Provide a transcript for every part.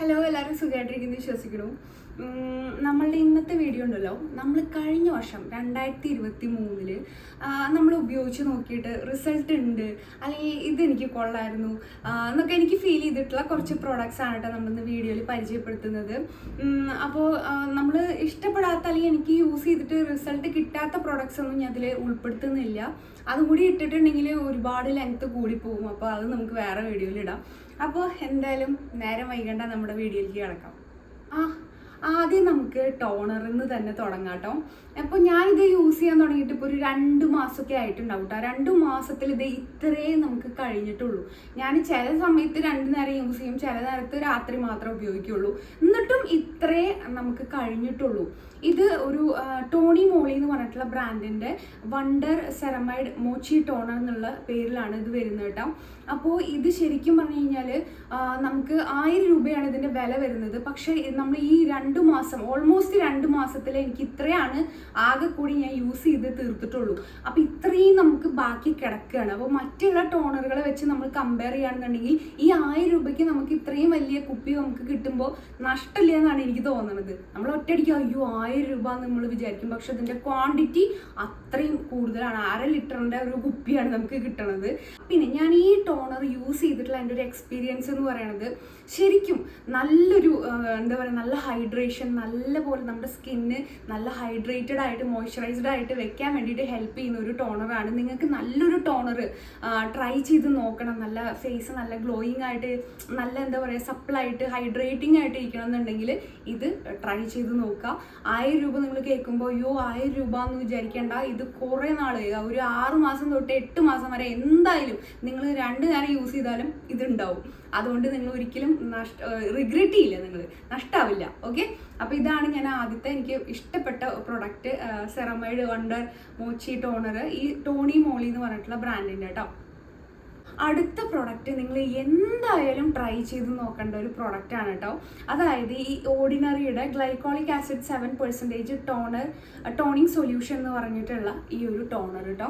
Hello, എല്ലാവരും സുഖമായിട്ടിരിക്കുന്നു വിശ്വസിക്കുന്നു. നമ്മളുടെ ഇന്നത്തെ വീഡിയോ ഉണ്ടല്ലോ, നമ്മൾ കഴിഞ്ഞ വർഷം 2023 നമ്മൾ ഉപയോഗിച്ച് നോക്കിയിട്ട് റിസൾട്ട് ഉണ്ട്, അല്ലെങ്കിൽ ഇതെനിക്ക് കൊള്ളായിരുന്നു എന്നൊക്കെ എനിക്ക് ഫീൽ ചെയ്തിട്ടുള്ള കുറച്ച് പ്രോഡക്റ്റ്സ് ആണ് കേട്ടോ നമ്മളിന്ന് വീഡിയോയിൽ പരിചയപ്പെടുത്തുന്നത്. അപ്പോൾ നമ്മൾ ഇഷ്ടപ്പെടാത്ത അല്ലെങ്കിൽ എനിക്ക് യൂസ് ചെയ്തിട്ട് റിസൾട്ട് കിട്ടാത്ത പ്രോഡക്റ്റ്സ് ഒന്നും ഞാൻ അതിൽ ഉൾപ്പെടുത്തുന്നില്ല. അതുകൂടി ഇട്ടിട്ടുണ്ടെങ്കിൽ ഒരുപാട് ലെങ്ത്ത് കൂടി പോകും. അപ്പോൾ അത് നമുക്ക് വേറെ വീഡിയോയിൽ ഇടാം. അപ്പോൾ എന്തായാലും നേരം വൈകണ്ട, നമ്മുടെ വീഡിയോയിലേക്ക് കിടക്കാം. ആദ്യം നമുക്ക് ടോണറിൽ നിന്ന് തന്നെ തുടങ്ങാം കേട്ടോ. അപ്പോൾ ഞാനിത് യൂസ് ചെയ്യാൻ തുടങ്ങിയിട്ട് ഇപ്പോൾ ഒരു 2 മാസമൊക്കെ ആയിട്ടുണ്ടാവും കേട്ടോ. 2 മാസത്തിൽ ഇത് ഇത്രയും നമുക്ക് കഴിഞ്ഞിട്ടുള്ളൂ. ഞാൻ ചില സമയത്ത് 2 നേരം യൂസ് ചെയ്യും, ചില നേരത്ത് രാത്രി മാത്രമേ ഉപയോഗിക്കുള്ളൂ. എന്നിട്ടും ഇത്രേ നമുക്ക് കഴിഞ്ഞിട്ടുള്ളൂ. ഇത് ഒരു ടോണി മോളി എന്ന് പറഞ്ഞിട്ടുള്ള ബ്രാൻഡിൻ്റെ വണ്ടർ സെറമൈഡ് മോച്ചി ടോണർ എന്നുള്ള പേരിലാണ് ഇത് വരുന്നത് കേട്ടോ. അപ്പോൾ ഇത് ശരിക്കും പറഞ്ഞു കഴിഞ്ഞാൽ നമുക്ക് 1000 രൂപയാണ് ഇതിൻ്റെ വില വരുന്നത്. പക്ഷേ നമ്മൾ ഈ 2 മാസം ഓൾമോസ്റ്റ് 2 മാസത്തിൽ എനിക്ക് ഇത്രയാണ് ആകെ കൂടി ഞാൻ യൂസ് ചെയ്ത് തീർത്തിട്ടുള്ളൂ. അപ്പോൾ ഇത്രയും നമുക്ക് ബാക്കി കിടക്കുകയാണ്. അപ്പോൾ മറ്റുള്ള ടോണറുകളെ വെച്ച് നമ്മൾ കമ്പയർ ചെയ്യുകയാണെന്നുണ്ടെങ്കിൽ ഈ 1000 രൂപയ്ക്ക് നമുക്ക് ഇത്രയും വലിയ കുപ്പി നമുക്ക് കിട്ടുമ്പോൾ നഷ്ടമില്ല എന്നാണ് എനിക്ക് തോന്നുന്നത്. നമ്മൾ ഒറ്റയടിക്ക് അയ്യോ 1000 രൂപ എന്ന് നമ്മൾ വിചാരിക്കും, പക്ഷെ അതിൻ്റെ ക്വാണ്ടിറ്റി അത്രയും കൂടുതലാണ്. 1/2 ലിറ്ററിൻ്റെ ഒരു കുപ്പിയാണ് നമുക്ക് കിട്ടണത്. പിന്നെ ഞാൻ ഈ ടോണർ യൂസ് ചെയ്തിട്ടുള്ള എൻ്റെ ഒരു എക്സ്പീരിയൻസ് എന്ന് പറയുന്നത് ശരിക്കും നല്ലൊരു എന്താ പറയുക, നല്ല ഹൈഡ്രേഷൻ, നല്ലപോലെ നമ്മുടെ സ്കിന്ന് നല്ല ഹൈഡ്രേറ്റഡ് ആയിട്ട് മോയ്സ്ചറൈസ്ഡ് ആയിട്ട് വെക്കാൻ വേണ്ടിയിട്ട് ഹെൽപ്പ് ചെയ്യുന്ന ഒരു ടോണറാണ്. നിങ്ങൾക്ക് നല്ലൊരു ടോണർ ട്രൈ ചെയ്ത് നോക്കണം. നല്ല ഫേസ് നല്ല ഗ്ലോയിങ് ആയിട്ട്, നല്ല എന്താ പറയുക സപ്പിളായിട്ട് ഹൈഡ്രേറ്റിംഗ് ആയിട്ട് ഇരിക്കണം എന്നുണ്ടെങ്കിൽ ഇത് ട്രൈ ചെയ്ത് നോക്കുക. 1000 രൂപ നിങ്ങൾ കേൾക്കുമ്പോൾ അയ്യോ 1000 രൂപ എന്ന് വിചാരിക്കേണ്ട. ഇത് കുറേ നാൾ, ഒരു 6 മാസം തൊട്ട് 8 മാസം വരെ എന്തായാലും നിങ്ങൾ 2 നേരം യൂസ് ചെയ്താലും ഇതുണ്ടാവും. അതുകൊണ്ട് നിങ്ങൾ ഒരിക്കലും റിഗ്രറ്റ് ചെയ്യില്ല, നിങ്ങൾ നഷ്ടാവില്ല. ഓക്കെ, അപ്പോൾ ഇതാണ് ഞാൻ ആദ്യത്തെ എനിക്ക് ഇഷ്ടപ്പെട്ട പ്രൊഡക്റ്റ്, സെറമൈഡ് വണ്ടർ മോച്ചി ടോണർ, ഈ ടോണി മോളി എന്ന് പറഞ്ഞിട്ടുള്ള ബ്രാൻഡിൻ്റെ കേട്ടോ. അടുത്ത പ്രൊഡക്റ്റ് നിങ്ങൾ എന്തായാലും ട്രൈ ചെയ്ത് നോക്കേണ്ട ഒരു പ്രൊഡക്റ്റാണ് കേട്ടോ. അതായത് ഈ ഓർഡിനറിയുടെ ഗ്ലൈക്കോളിക് ആസിഡ് 7% ടോണിങ് സൊല്യൂഷൻ എന്ന് പറഞ്ഞിട്ടുള്ള ഈ ഒരു ടോണർ കേട്ടോ.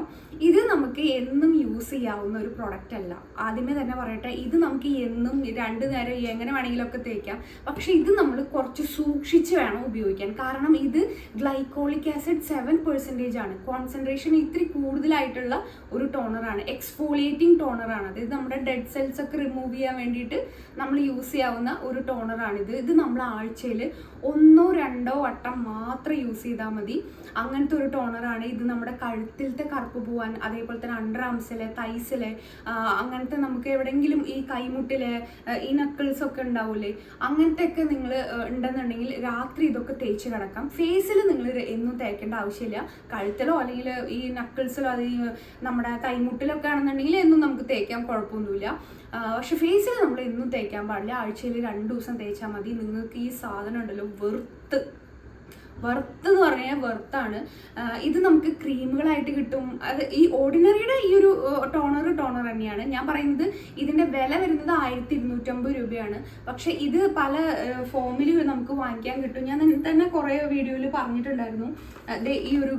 ഇത് നമുക്ക് എന്നും യൂസ് ചെയ്യാവുന്ന ഒരു പ്രൊഡക്റ്റ് അല്ല. ആദ്യമേ തന്നെ പറയട്ടെ, ഇത് നമുക്ക് എന്നും 2 നേരം എങ്ങനെ വേണമെങ്കിലും ഒക്കെ തേക്കാം. പക്ഷെ ഇത് നമ്മൾ കുറച്ച് സൂക്ഷിച്ച് വേണം ഉപയോഗിക്കാൻ. കാരണം ഇത് ഗ്ലൈക്കോളിക് ആസിഡ് 7% ആണ്. കോൺസെൻട്രേഷൻ ഇത്തിരി കൂടുതലായിട്ടുള്ള ഒരു ടോണറാണ്. എക്സ്ഫോളിയേറ്റിംഗ് ടോണറാണ്. ഇത് നമ്മുടെ ഡെഡ് സെൽസ് ഒക്കെ റിമൂവ് ചെയ്യാൻ വേണ്ടിയിട്ട് നമ്മൾ യൂസ് ചെയ്യാവുന്ന ഒരു ടോണറാണിത്. ഇത് നമ്മൾ ആഴ്ചയിൽ 1-2 വട്ടം മാത്രം യൂസ് ചെയ്താൽ മതി. അങ്ങനത്തെ ഒരു ടോണറാണ് ഇത്. നമ്മുടെ കഴുത്തിലത്തെ കറുപ്പ് പോവാൻ, അതേപോലെ തന്നെ അണ്ടർ ആംസിലെ, തൈസിലെ, അങ്ങനത്തെ നമുക്ക് എവിടെയെങ്കിലും ഈ കൈമുട്ടിലെ ഈ നക്കിൾസ് ഒക്കെ ഉണ്ടാവില്ലേ, അങ്ങനത്തെ ഒക്കെ നിങ്ങൾ ഉണ്ടെന്നുണ്ടെങ്കിൽ രാത്രി ഇതൊക്കെ തേച്ച് കിടക്കാം. ഫേസിൽ നിങ്ങൾ എന്നും തേക്കേണ്ട ആവശ്യമില്ല. കഴുത്തിലോ അല്ലെങ്കിൽ ഈ നക്കിൾസിലോ, അത് നമ്മുടെ കൈമുട്ടിലൊക്കെ ആണെന്നുണ്ടെങ്കിൽ എന്നും നമുക്ക് തേക്കാൻ കുഴപ്പമൊന്നുമില്ല. പക്ഷെ ഫേസിൽ നമ്മൾ എന്നും തേക്കാൻ പാടില്ല. ആഴ്ചയിൽ 2 ദിവസം തേച്ചാൽ മതി. നിങ്ങൾക്ക് ഈ സാധനം ഉണ്ടല്ലോ വെറുത്ത് എന്ന് പറഞ്ഞാൽ വെർത്താണ്. ഇത് നമുക്ക് ക്രീമുകളായിട്ട് കിട്ടും. അത് ഈ ഓർഡിനറിയുടെ ഈ ഒരു ടോണർ തന്നെയാണ് ഞാൻ പറയുന്നത്. ഇതിൻ്റെ വില വരുന്നത് 1250 രൂപയാണ്. പക്ഷെ ഇത് പല ഫോമിൽ നമുക്ക് വാങ്ങിക്കാൻ കിട്ടും. ഞാൻ തന്നെ കുറേ വീഡിയോയിൽ പറഞ്ഞിട്ടുണ്ടായിരുന്നു. ഈ ഒരു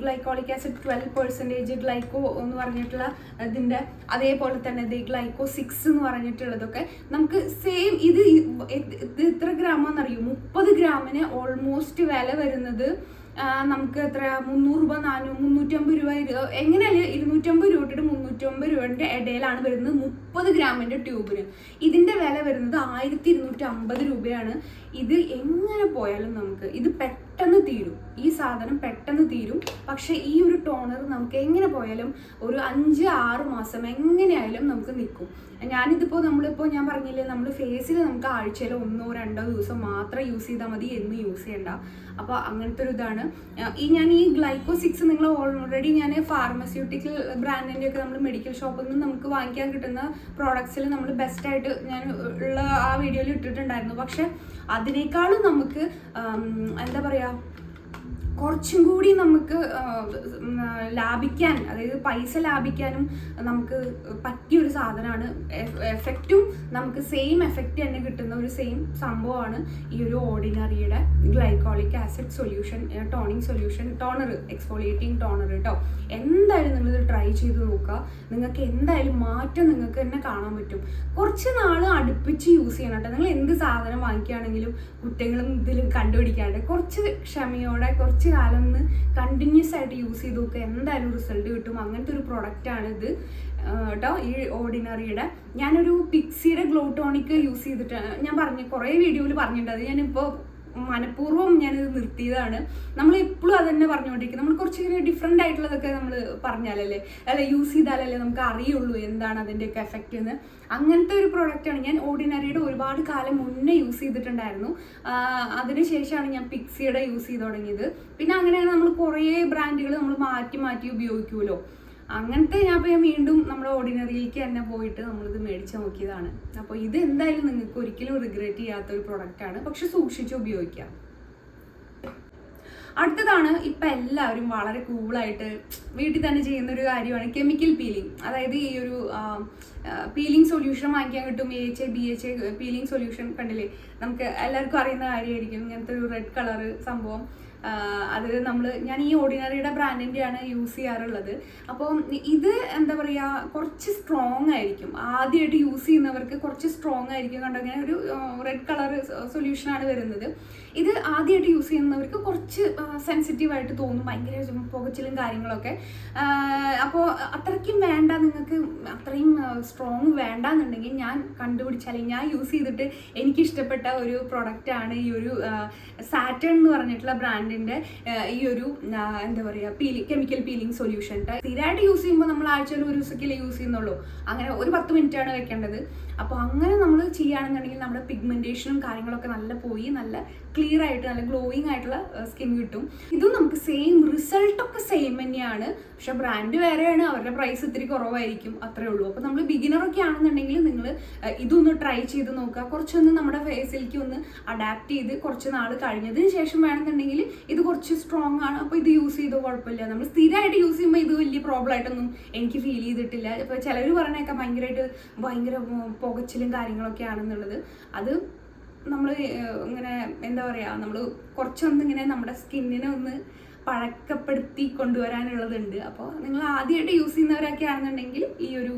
ഗ്ലൈക്കോളിക് ആസിഡ് 12% ഗ്ലൈക്കോ എന്ന് പറഞ്ഞിട്ടുള്ള ഇതിൻ്റെ, അതേപോലെ തന്നെ ഗ്ലൈക്കോ 6 എന്ന് പറഞ്ഞിട്ടുള്ളതൊക്കെ നമുക്ക് സെയിം. ഇത് എത്ര ഗ്രാമാണെന്നറിയോ? 30 ഗ്രാമിന് ഓൾമോസ്റ്റ് വില വരുന്നത് നമുക്ക് എത്ര 300 രൂപ, 350 രൂപ, എങ്ങനെയല്ല 250 രൂപ തൊട്ടിട്ട് 350 രൂപയുടെ ഇടയിലാണ് വരുന്നത് 30 ഗ്രാമിൻ്റെ ട്യൂബിന്. ഇതിൻ്റെ വില വരുന്നത് 1250 രൂപയാണ്. ഇത് എങ്ങനെ പോയാലും നമുക്ക് ഇത് പെട്ടെന്ന് തീരും. ഈ സാധനം പെട്ടെന്ന് തീരും. പക്ഷേ ഈ ഒരു ടോണർ നമുക്ക് എങ്ങനെ പോയാലും ഒരു 5-6 മാസം എങ്ങനെയായാലും നമുക്ക് നിൽക്കും. നമ്മളിപ്പോൾ ഞാൻ പറഞ്ഞില്ലേ, നമ്മൾ ഫേസിൽ നമുക്ക് ആഴ്ചയിൽ 1-2 ദിവസം മാത്രം യൂസ് ചെയ്താൽ മതി, എന്ന് യൂസ് ചെയ്യണ്ട. അപ്പോൾ അങ്ങനത്തെ ഒരു ഇതാണ്. ഞാൻ ഈ ഗ്ലൈക്കോ 6 നിങ്ങൾ ഓൾറെഡി ഞാൻ ഫാർമസ്യൂട്ടിക്കൽ ബ്രാൻഡിൻ്റെ ഒക്കെ നമ്മൾ മെഡിക്കൽ ഷോപ്പിൽ നിന്ന് നമുക്ക് വാങ്ങിക്കാൻ കിട്ടുന്ന പ്രോഡക്ട്സിൽ നമ്മൾ ബെസ്റ്റായിട്ട് ഞാൻ ഉള്ള ആ വീഡിയോയിൽ ഇട്ടിട്ടുണ്ടായിരുന്നു. പക്ഷെ അതിനേക്കാളും നമുക്ക് എന്താ പറയുക, കുറച്ചും കൂടി നമുക്ക് ലാഭിക്കാൻ, അതായത് പൈസ ലാഭിക്കാനും നമുക്ക് പറ്റിയൊരു സാധനമാണ്. എഫക്റ്റും നമുക്ക് സെയിം എഫക്റ്റ് തന്നെ കിട്ടുന്ന ഒരു സെയിം സംഭവമാണ് ഈ ഒരു ഓർഡിനറിയുടെ glycolic acid solution toning solution toner, exfoliating toner കേട്ടോ. എന്തായാലും നിങ്ങളിത് ട്രൈ ചെയ്ത് നോക്കുക. നിങ്ങൾക്ക് എന്തായാലും മാറ്റം നിങ്ങൾക്ക് തന്നെ കാണാൻ പറ്റും. കുറച്ച് നാൾ അടുപ്പിച്ച് യൂസ് ചെയ്യണം കേട്ടോ. നിങ്ങൾ എന്ത് സാധനം വാങ്ങിക്കുകയാണെങ്കിലും കുറ്റങ്ങളും ഇതിൽ കണ്ടുപിടിക്കാണ്ട് കുറച്ച് ക്ഷമയോടെ കുറച്ച് കാലം ഒന്ന് കണ്ടിന്യൂസ് ആയിട്ട് യൂസ് ചെയ്ത് നോക്കുക. എന്തായാലും റിസൾട്ട് കിട്ടും. അങ്ങനത്തെ ഒരു പ്രൊഡക്റ്റാണ് ഇത് കേട്ടോ, ഈ ഓർഡിനറിയുടെ. ഞാനൊരു പിക്സിയുടെ ഗ്ലോ ടോണിക് യൂസ് ചെയ്തിട്ട് ഞാൻ കുറേ വീഡിയോയിൽ പറഞ്ഞിട്ടുണ്ട്. അത് ഞാനിപ്പോൾ മനഃപൂർവ്വം ഞാനിത് നിർത്തിയതാണ്. നമ്മൾ എപ്പോഴും അത് തന്നെ പറഞ്ഞുകൊണ്ടിരിക്കും. നമ്മൾ കുറച്ചിങ്ങനെ ഡിഫറെൻ്റ് ആയിട്ടുള്ളതൊക്കെ നമ്മൾ പറഞ്ഞാലല്ലേ, അല്ല യൂസ് ചെയ്താലല്ലേ നമുക്ക് അറിയുള്ളൂ എന്താണ് അതിൻ്റെയൊക്കെ എഫക്റ്റ് എന്ന്. അങ്ങനത്തെ ഒരു പ്രോഡക്റ്റാണ്. ഞാൻ ഓർഡിനറിയുടെ ഒരുപാട് കാലം മുന്നേ യൂസ് ചെയ്തിട്ടുണ്ടായിരുന്നു. അതിനുശേഷമാണ് ഞാൻ പിക്സിയുടെ യൂസ് ചെയ്ത് തുടങ്ങിയത്. പിന്നെ അങ്ങനെയാണ് നമ്മൾ കുറേ ബ്രാൻഡുകൾ നമ്മൾ മാറ്റി മാറ്റി ഉപയോഗിക്കുമല്ലോ. അങ്ങനത്തെ ഞാൻ വീണ്ടും നമ്മുടെ ഓർഡിനറിയിലേക്ക് തന്നെ പോയിട്ട് നമ്മളിത് മേടിച്ച് നോക്കിയതാണ്. അപ്പോൾ ഇത് എന്തായാലും നിങ്ങൾക്ക് ഒരിക്കലും റിഗ്രറ്റ് ചെയ്യാത്ത ഒരു പ്രൊഡക്റ്റാണ്. പക്ഷെ സൂക്ഷിച്ച് ഉപയോഗിക്കാം. അടുത്തതാണ് ഇപ്പം എല്ലാവരും വളരെ കൂളായിട്ട് വീട്ടിൽ തന്നെ ചെയ്യുന്ന ഒരു കാര്യമാണ് കെമിക്കൽ പീലിംഗ്. അതായത് ഈ ഒരു പീലിംഗ് സൊല്യൂഷൻ വാങ്ങിക്കാൻ കിട്ടും. AHA BHA പീലിംഗ് സൊല്യൂഷൻ കണ്ടില്ലേ, നമുക്ക് എല്ലാവർക്കും അറിയുന്ന കാര്യമായിരിക്കും. ഇങ്ങനത്തെ ഒരു റെഡ് കളറ് സംഭവം. അത് ഞാൻ ഈ ഓർഡിനറിയുടെ ബ്രാൻഡിൻ്റെയാണ് യൂസ് ചെയ്യാറുള്ളത്. അപ്പോൾ ഇത് എന്താ പറയുക, കുറച്ച് സ്ട്രോങ് ആയിരിക്കും. ആദ്യമായിട്ട് യൂസ് ചെയ്യുന്നവർക്ക് കുറച്ച് സ്ട്രോങ് ആയിരിക്കും. കണ്ടങ്ങനെ ഒരു റെഡ് കളർ സൊല്യൂഷനാണ് വരുന്നത്. ഇത് ആദ്യമായിട്ട് യൂസ് ചെയ്യുന്നവർക്ക് കുറച്ച് സെൻസിറ്റീവായിട്ട് തോന്നും, ഭയങ്കര പുകച്ചിലും കാര്യങ്ങളൊക്കെ. അപ്പോൾ അത്രയ്ക്കും വേണ്ട, നിങ്ങൾക്ക് അത്രയും സ്ട്രോങ് വേണ്ടാന്നുണ്ടെങ്കിൽ ഞാൻ അല്ലെങ്കിൽ ഞാൻ യൂസ് ചെയ്തിട്ട് എനിക്കിഷ്ടപ്പെട്ട ഒരു പ്രൊഡക്റ്റാണ് ഈ ഒരു സാറ്റേൺ എന്ന് പറഞ്ഞിട്ടുള്ള ബ്രാൻഡിൻ്റെ ഈ ഒരു എന്താ പറയുക കെമിക്കൽ പീലിംഗ് സൊല്യൂഷൻ. സ്ഥിരമായിട്ട് യൂസ് ചെയ്യുമ്പോൾ നമ്മൾ ആഴ്ചയിൽ ഒരു ദിവസമൊക്കെ യൂസ് ചെയ്യുന്നുള്ളൂ. അങ്ങനെ ഒരു 10 മിനിറ്റാണ് വെക്കേണ്ടത്. അപ്പോൾ അങ്ങനെ നമ്മൾ ചെയ്യുകയാണെന്നുണ്ടെങ്കിൽ നമ്മുടെ പിഗ്മെൻറ്റേഷനും കാര്യങ്ങളൊക്കെ നല്ല പോയി നല്ല ക്ലിയർ ആയിട്ട് നല്ല ഗ്ലോയിങ് ആയിട്ടുള്ള സ്കിൻ കിട്ടും. ഇതും നമുക്ക് സെയിം റിസൾട്ടൊക്കെ സെയിം തന്നെയാണ്. പക്ഷെ ബ്രാൻഡ് വേറെയാണ്, അവരുടെ പ്രൈസ് ഇത്തിരി കുറവായിരിക്കും, അത്രേ ഉള്ളൂ. അപ്പോൾ നമ്മൾ ബിഗിനറൊക്കെ ആണെന്നുണ്ടെങ്കിൽ നിങ്ങൾ ഇതൊന്ന് ട്രൈ ചെയ്ത് നോക്കുക. കുറച്ചൊന്ന് നമ്മുടെ ഫേസിലേക്ക് ഒന്ന് അഡാപ്റ്റ് ചെയ്ത് കുറച്ച് നാൾ കഴിഞ്ഞതിന് ശേഷം വേണമെന്നുണ്ടെങ്കിൽ ഇത് കുറച്ച് സ്ട്രോങ് ആണ്, അപ്പോൾ ഇത് യൂസ് ചെയ്തോ കുഴപ്പമില്ല. നമ്മൾ സ്ഥിരമായിട്ട് യൂസ് ചെയ്യുമ്പോൾ ഇത് വലിയ പ്രോബ്ലം ആയിട്ടൊന്നും എനിക്ക് ഫീൽ ചെയ്തിട്ടില്ല. ഇപ്പോൾ ചിലർ പറഞ്ഞേക്കാം ഭയങ്കര പുകച്ചിലും കാര്യങ്ങളൊക്കെ ആണെന്നുള്ളത്. അത് നമ്മൾ ഇങ്ങനെ എന്താ പറയുക, നമ്മൾ കുറച്ചൊന്നിങ്ങനെ നമ്മുടെ സ്കിന്നിനെ ഒന്ന് പഴക്കപ്പെടുത്തി കൊണ്ടുവരാനുള്ളതുണ്ട്. അപ്പോൾ നിങ്ങൾ ആദ്യമായിട്ട് യൂസ് ചെയ്യുന്നവരൊക്കെ ആണെന്നുണ്ടെങ്കിൽ ഈ ഒരു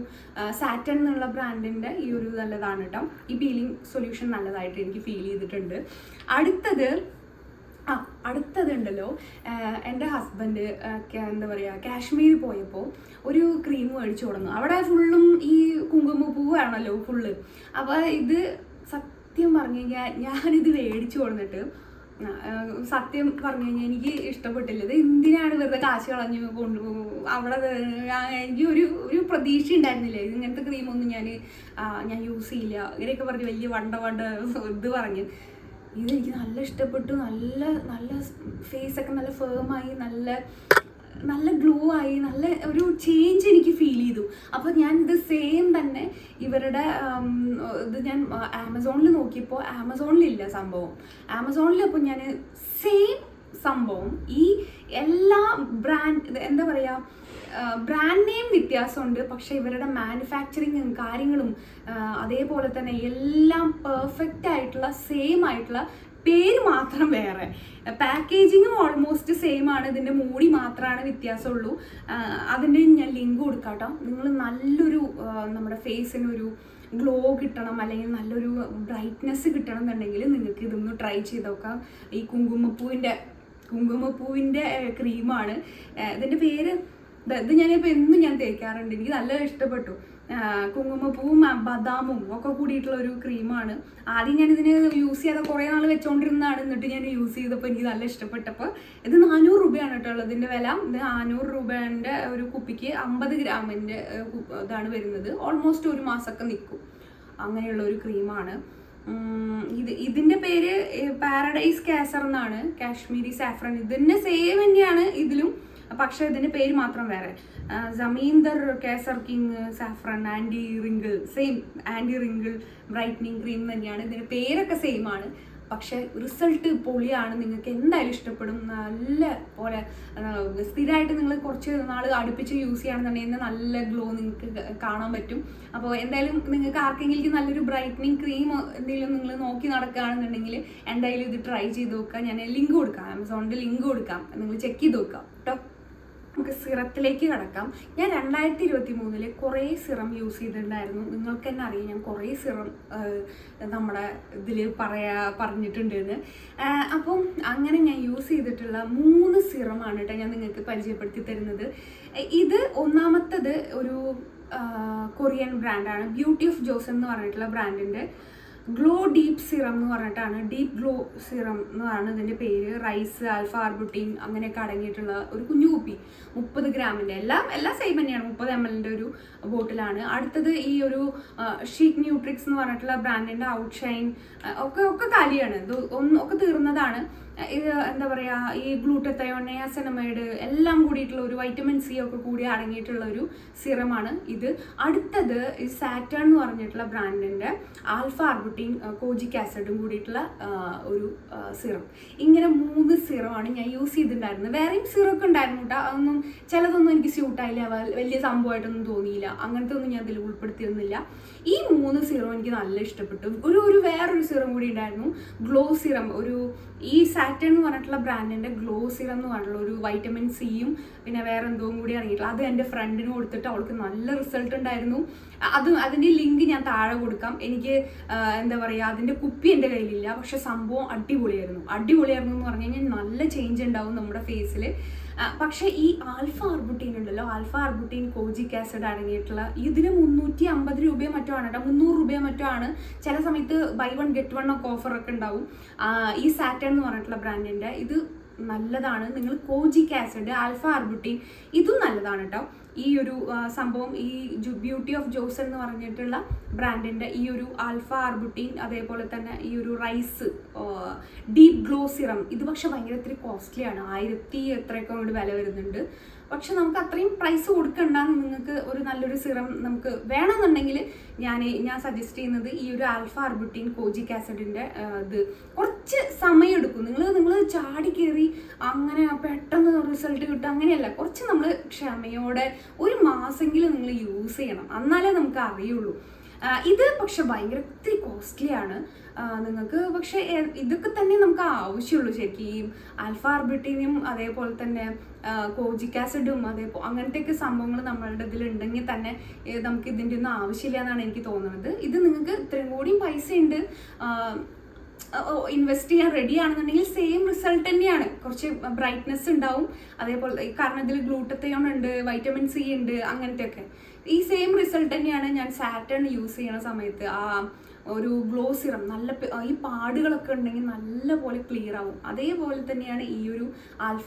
സാറ്റൺ എന്നുള്ള ബ്രാൻഡിൻ്റെ ഈ ഒരു നല്ലതാണ് കേട്ടോ. ഈ പീലിംഗ് സൊല്യൂഷൻ നല്ലതായിട്ട് എനിക്ക് ഫീൽ ചെയ്തിട്ടുണ്ട്. അടുത്തതുണ്ടല്ലോ, എൻ്റെ ഹസ്ബൻഡ് എന്താ പറയുക കാശ്മീർ പോയപ്പോൾ ഒരു ക്രീം മേടിച്ചു കൊടുന്നു. അവിടെ ഫുള്ളും ഈ കുങ്കുമപ്പൂവാണല്ലോ ഫുള്ള്. അപ്പോൾ ഇത് സത്യം പറഞ്ഞു കഴിഞ്ഞാൽ ഞാനിത് മേടിച്ചു കൊടുത്തിട്ട് സത്യം പറഞ്ഞു കഴിഞ്ഞാൽ എനിക്ക് ഇഷ്ടപ്പെട്ടില്ല. ഇത് എന്തിനാണ് വെറുതെ കാശ് കളഞ്ഞ് അവിടെ എനിക്ക് ഒരു പ്രതീക്ഷ ഉണ്ടായിരുന്നില്ല. ഇങ്ങനത്തെ ക്രീമൊന്നും ഞാൻ യൂസ് ചെയ്യില്ല ഇങ്ങനെയൊക്കെ പറഞ്ഞ് വലിയ വണ്ട ഇത് പറഞ്ഞ്. ഇതെനിക്ക് നല്ല ഇഷ്ടപ്പെട്ടു. നല്ല ഫേസൊക്കെ നല്ല ഫേമായി നല്ല ഗ്ലോ ആയി, നല്ല ഒരു ചേഞ്ച് എനിക്ക് ഫീൽ ചെയ്തു. അപ്പോൾ ഞാൻ ഇത് സെയിം തന്നെ ഇവരുടെ ഇത് ഞാൻ ആമസോണിൽ നോക്കിയപ്പോൾ ആമസോണിലില്ല സംഭവം. അപ്പോൾ ഞാൻ സെയിം സംഭവം ഈ എല്ലാ എന്താ പറയുക ബ്രാൻഡ് നെയിം വ്യത്യാസമുണ്ട്, പക്ഷേ ഇവരുടെ മാനുഫാക്ചറിങ്ങും കാര്യങ്ങളും അതേപോലെ തന്നെ എല്ലാം പെർഫെക്റ്റ് ആയിട്ടുള്ള സെയിം ആയിട്ടുള്ള പേര് മാത്രം വേറെ. പാക്കേജിങ്ങും ഓൾമോസ്റ്റ് സെയിം ആണ്, ഇതിൻ്റെ മൂടി മാത്രമാണ് വ്യത്യാസമുള്ളൂ. അതിൻ്റെ ഞാൻ ലിങ്ക് കൊടുക്കാം കേട്ടോ. നിങ്ങൾ നല്ലൊരു നമ്മുടെ ഫേസിനൊരു ഗ്ലോ കിട്ടണം അല്ലെങ്കിൽ നല്ലൊരു ബ്രൈറ്റ്നെസ് കിട്ടണം എന്നുണ്ടെങ്കിൽ നിങ്ങൾക്ക് ഇതൊന്ന് ട്രൈ ചെയ്ത് നോക്കാം. ഈ കുങ്കുമപ്പൂവിൻ്റെ ക്രീമാണ്. ഇതിൻ്റെ പേര് ഇത് ഞാനിപ്പോൾ എന്നും ഞാൻ തേക്കാറുണ്ട്, എനിക്ക് നല്ല ഇഷ്ടപ്പെട്ടു. കുങ്കുമപ്പൂവും ബദാമും ഒക്കെ കൂടിയിട്ടുള്ള ഒരു ക്രീമാണ്. ആദ്യം ഞാനിതിന് യൂസ് ചെയ്യാതെ കുറേ നാൾ വെച്ചുകൊണ്ടിരുന്നതാണ്. എന്നിട്ട് ഞാൻ യൂസ് ചെയ്തപ്പോൾ എനിക്ക് നല്ല ഇഷ്ടപ്പെട്ടപ്പോൾ ഇത് 400 രൂപയാണ് കേട്ടോ ഉള്ളതിൻ്റെ വില. ഇത് 400 രൂപേൻ്റെ ഒരു കുപ്പിക്ക് 50 ഗ്രാമിൻ്റെ ഇതാണ് വരുന്നത്. ഓൾമോസ്റ്റ് ഒരു മാസമൊക്കെ നിൽക്കും. അങ്ങനെയുള്ള ഒരു ക്രീമാണ്. ഇതിൻ്റെ പേര് പാരഡൈസ് കാസർ എന്നാണ്, കാശ്മീരി സാഫ്രൺ. ഇതിൻ്റെ സെയിം തന്നെയാണ് ഇതിലും, പക്ഷേ ഇതിൻ്റെ പേര് മാത്രം വേറെ. Zamindar Kesar king saffron anti wrinkle same anti wrinkle brightening cream തന്നെയാണ്. ഇതിൻ്റെ പേരൊക്കെ സെയിം ആണ്, പക്ഷെ റിസൾട്ട് പൊളിയാണ്, നിങ്ങൾക്ക് എന്തായാലും ഇഷ്ടപ്പെടും. നല്ല പോലെ സ്ഥിരമായിട്ട് നിങ്ങൾ കുറച്ച് നാൾ അടുപ്പിച്ച് യൂസ് ചെയ്യുകയാണെന്നുണ്ടെങ്കിൽ നല്ല ഗ്ലോ നിങ്ങൾക്ക് കാണാൻ പറ്റും. അപ്പോൾ എന്തായാലും നിങ്ങൾക്ക് ആർക്കെങ്കിലും നല്ലൊരു ബ്രൈറ്റനിങ് ക്രീം എന്തെങ്കിലും നിങ്ങൾ നോക്കി നടക്കുകയാണെന്നുണ്ടെങ്കിൽ എന്തായാലും ഇത് ട്രൈ ചെയ്ത് നോക്കുക. ഞാൻ ലിങ്ക് കൊടുക്കാം, ആമസോണിൻ്റെ ലിങ്ക് കൊടുക്കാം, നിങ്ങൾ ചെക്ക് ചെയ്ത് നോക്കാം കേട്ടോ. നമുക്ക് സിറത്തിലേക്ക് കിടക്കാം. ഞാൻ 2023 കുറേ സിറം യൂസ് ചെയ്തിട്ടുണ്ടായിരുന്നു. നിങ്ങൾക്ക് തന്നെ അറിയാം ഞാൻ കുറേ സിറം നമ്മുടെ ഇതിൽ പറഞ്ഞിട്ടുണ്ട് എന്ന്. അപ്പം അങ്ങനെ ഞാൻ യൂസ് ചെയ്തിട്ടുള്ള 3 സിറമാണ് കേട്ടോ ഞാൻ നിങ്ങൾക്ക് പരിചയപ്പെടുത്തി തരുന്നത്. ഇത് ഒന്നാമത്തത് ഒരു കൊറിയൻ ബ്രാൻഡാണ്, ബ്യൂട്ടി ഓഫ് ജോസൺ എന്ന് പറഞ്ഞിട്ടുള്ള ബ്രാൻഡിൻ്റെ ഗ്ലോ ഡീപ്പ് സിറം എന്ന് പറഞ്ഞിട്ടാണ്, ഡീപ്പ് ഗ്ലോ സിറം എന്നാണ് ഇതിൻ്റെ പേര്. റൈസ്, ആൽഫ ആർബുട്ടീൻ അങ്ങനെയൊക്കെ അടങ്ങിയിട്ടുള്ള ഒരു കുഞ്ഞു കുപ്പി, 30 ഗ്രാമിൻ്റെ, എല്ലാം സെയിം തന്നെയാണ്, 30 ml ഒരു ബോട്ടിലാണ്. അടുത്തത് ഈ ഒരു ഷീക്ക് ന്യൂട്രിക്സ് എന്ന് പറഞ്ഞിട്ടുള്ള ബ്രാൻഡിൻ്റെ ഔട്ട്ഷൈൻ ഒക്കെ കാലിയാണ്, ഇത് ഒക്കെ തീർന്നതാണ്. ഇത് എന്താ പറയുക, ഈ ഗ്ലൂട്ടത്തയോൺ, നിയാസിനമൈഡ് എല്ലാം കൂടിയിട്ടുള്ള ഒരു വൈറ്റമിൻ സി ഒക്കെ കൂടി അടങ്ങിയിട്ടുള്ള ഒരു സിറമാണ് ഇത്. അടുത്തത് ഈ സാറ്റേൺ എന്ന് പറഞ്ഞിട്ടുള്ള ബ്രാൻഡിൻ്റെ ആൽഫ ആർബുട്ടീൻ, കോജിക് ആസിഡും കൂടിയിട്ടുള്ള ഒരു സിറം. ഇങ്ങനെ 3 സിറമാണ് ഞാൻ യൂസ് ചെയ്തിട്ടുണ്ടായിരുന്നത്. വേറെയും സിറമൊക്കെ ഉണ്ടായിരുന്നു കേട്ടോ, അതൊന്നും ചിലതൊന്നും എനിക്ക് സ്യൂട്ടായില്ല, വലിയ സംഭവമായിട്ടൊന്നും തോന്നിയില്ല, അങ്ങനത്തെ ഒന്നും ഞാൻ അതിൽ ഉൾപ്പെടുത്തിയിരുന്നില്ല. ഈ 3 സിറം എനിക്ക് നല്ല ഇഷ്ടപ്പെട്ടു. വേറൊരു സിറം കൂടി ഉണ്ടായിരുന്നു, ഗ്ലോ സിറം, ഈ സാറ്റേൺ എന്ന് പറഞ്ഞിട്ടുള്ള ബ്രാൻഡിൻ്റെ ഗ്ലോ സിറം എന്ന് പറഞ്ഞിട്ടുള്ള ഒരു വൈറ്റമിൻ സിയും പിന്നെ വേറെ എന്തോ കൂടി ഇറങ്ങിയിട്ടുള്ള, അത് എൻ്റെ ഫ്രണ്ടിന് കൊടുത്തിട്ട് അവൾക്ക് നല്ല റിസൾട്ട് ഉണ്ടായിരുന്നു. അതിൻ്റെ ലിങ്ക് ഞാൻ താഴെ കൊടുക്കാം. എനിക്ക് എന്താ പറയുക, അതിൻ്റെ കുപ്പി എൻ്റെ കയ്യിലില്ല, പക്ഷെ സംഭവം അടിപൊളിയായിരുന്നു എന്ന് പറഞ്ഞു കഴിഞ്ഞാൽ നല്ല ചേഞ്ച് ഉണ്ടാവും നമ്മുടെ ഫേസിൽ. പക്ഷേ ഈ ആൽഫ ആർബുട്ടീൻ ഉണ്ടല്ലോ, ആൽഫ ആർബുട്ടീൻ കോജിക് ആസിഡ് അടങ്ങിയിട്ടുള്ള ഇതിന് 350 രൂപയോ മറ്റോ ആണ് കേട്ടോ, 300 രൂപയോ മറ്റോ ആണ്. ചില സമയത്ത് ബൈ 1 get 1 ഒക്കെ ഓഫറൊക്കെ ഉണ്ടാവും. ഈ സാറ്റേൺ എന്ന് പറഞ്ഞിട്ടുള്ള ബ്രാൻഡിൻ്റെ ഇത് നല്ലതാണ്. നിങ്ങൾ കോജിക് ആസിഡ്, ആൽഫ ആർബുട്ടീൻ ഇതും നല്ലതാണ് കേട്ടോ. ഈ ഒരു സംഭവം, ഈ ബ്യൂട്ടി ഓഫ് ജോസൺ എന്ന് പറഞ്ഞിട്ടുള്ള ബ്രാൻഡിൻ്റെ ഈ ഒരു ആൽഫ ആർബുട്ടീൻ, അതേപോലെ തന്നെ ഈ ഒരു റൈസ് ഡീപ്പ് ഗ്ലോ സിറം, ഇത് പക്ഷെ ഭയങ്കര ഇത്തിരി കോസ്റ്റ്ലിയാണ്, 1000 എത്രയൊക്കെ കൊണ്ട് വില വരുന്നുണ്ട്. പക്ഷെ നമുക്ക് അത്രയും പ്രൈസ് കൊടുക്കണ്ടെന്ന്, നിങ്ങൾക്ക് ഒരു നല്ലൊരു സിറം നമുക്ക് വേണമെന്നുണ്ടെങ്കിൽ ഞാൻ സജസ്റ്റ് ചെയ്യുന്നത് ഈ ഒരു ആൽഫ ആർബുട്ടീൻ കോജിക് ആസിഡിൻ്റെ ഇത് കുറച്ച് സമയം എടുക്കും. നിങ്ങൾ ചാടി കയറി അങ്ങനെ പെട്ടെന്ന് റിസൾട്ട് കിട്ടും അങ്ങനെയല്ല, കുറച്ച് നമ്മൾ ക്ഷമയോടെ 1 മാസമെങ്കിലും നിങ്ങൾ യൂസ് ചെയ്യണം, എന്നാലേ നമുക്ക് അറിയുള്ളൂ. ഇത് പക്ഷെ ഭയങ്കര ഇത്തിരി കോസ്റ്റ്ലിയാണ് നിങ്ങൾക്ക്. പക്ഷെ ഇതൊക്കെ തന്നെ നമുക്ക് ആവശ്യമുള്ളൂ ശരിക്കും, ഈ ആൽഫ ആർബുട്ടീനും അതേപോലെ തന്നെ കോജിക് ആസിഡും അങ്ങനത്തെയൊക്കെ സംഭവങ്ങൾ നമ്മളുടെ ഇതിലുണ്ടെങ്കിൽ തന്നെ നമുക്ക് ഇതിൻ്റെ ഒന്നും ആവശ്യമില്ല എന്നാണ് എനിക്ക് തോന്നുന്നത്. ഇത് നിങ്ങൾക്ക് ഇത്രയും കൂടിയും പൈസ ഉണ്ട്, ഇൻവെസ്റ്റ് ചെയ്യാൻ റെഡി ആണെന്നുണ്ടെങ്കിൽ സെയിം റിസൾട്ട് തന്നെയാണ്. കുറച്ച് ബ്രൈറ്റ്നെസ് ഉണ്ടാവും, അതേപോലെ കാരണം ഇതിൽ ഗ്ലൂട്ടത്തയോൺ ഉണ്ട്, വൈറ്റമിൻ സി ഉണ്ട്, അങ്ങനത്തെയൊക്കെ ഈ സെയിം റിസൾട്ട് തന്നെയാണ്. ഞാൻ സാറ്റേൺ യൂസ് ചെയ്യണ സമയത്ത് ഒരു ഗ്ലോ സിറം ഈ പാടുകളൊക്കെ ഉണ്ടെങ്കിൽ നല്ലപോലെ ക്ലിയർ ആവും. അതേപോലെ തന്നെയാണ് ഈ ഒരു ആൽഫ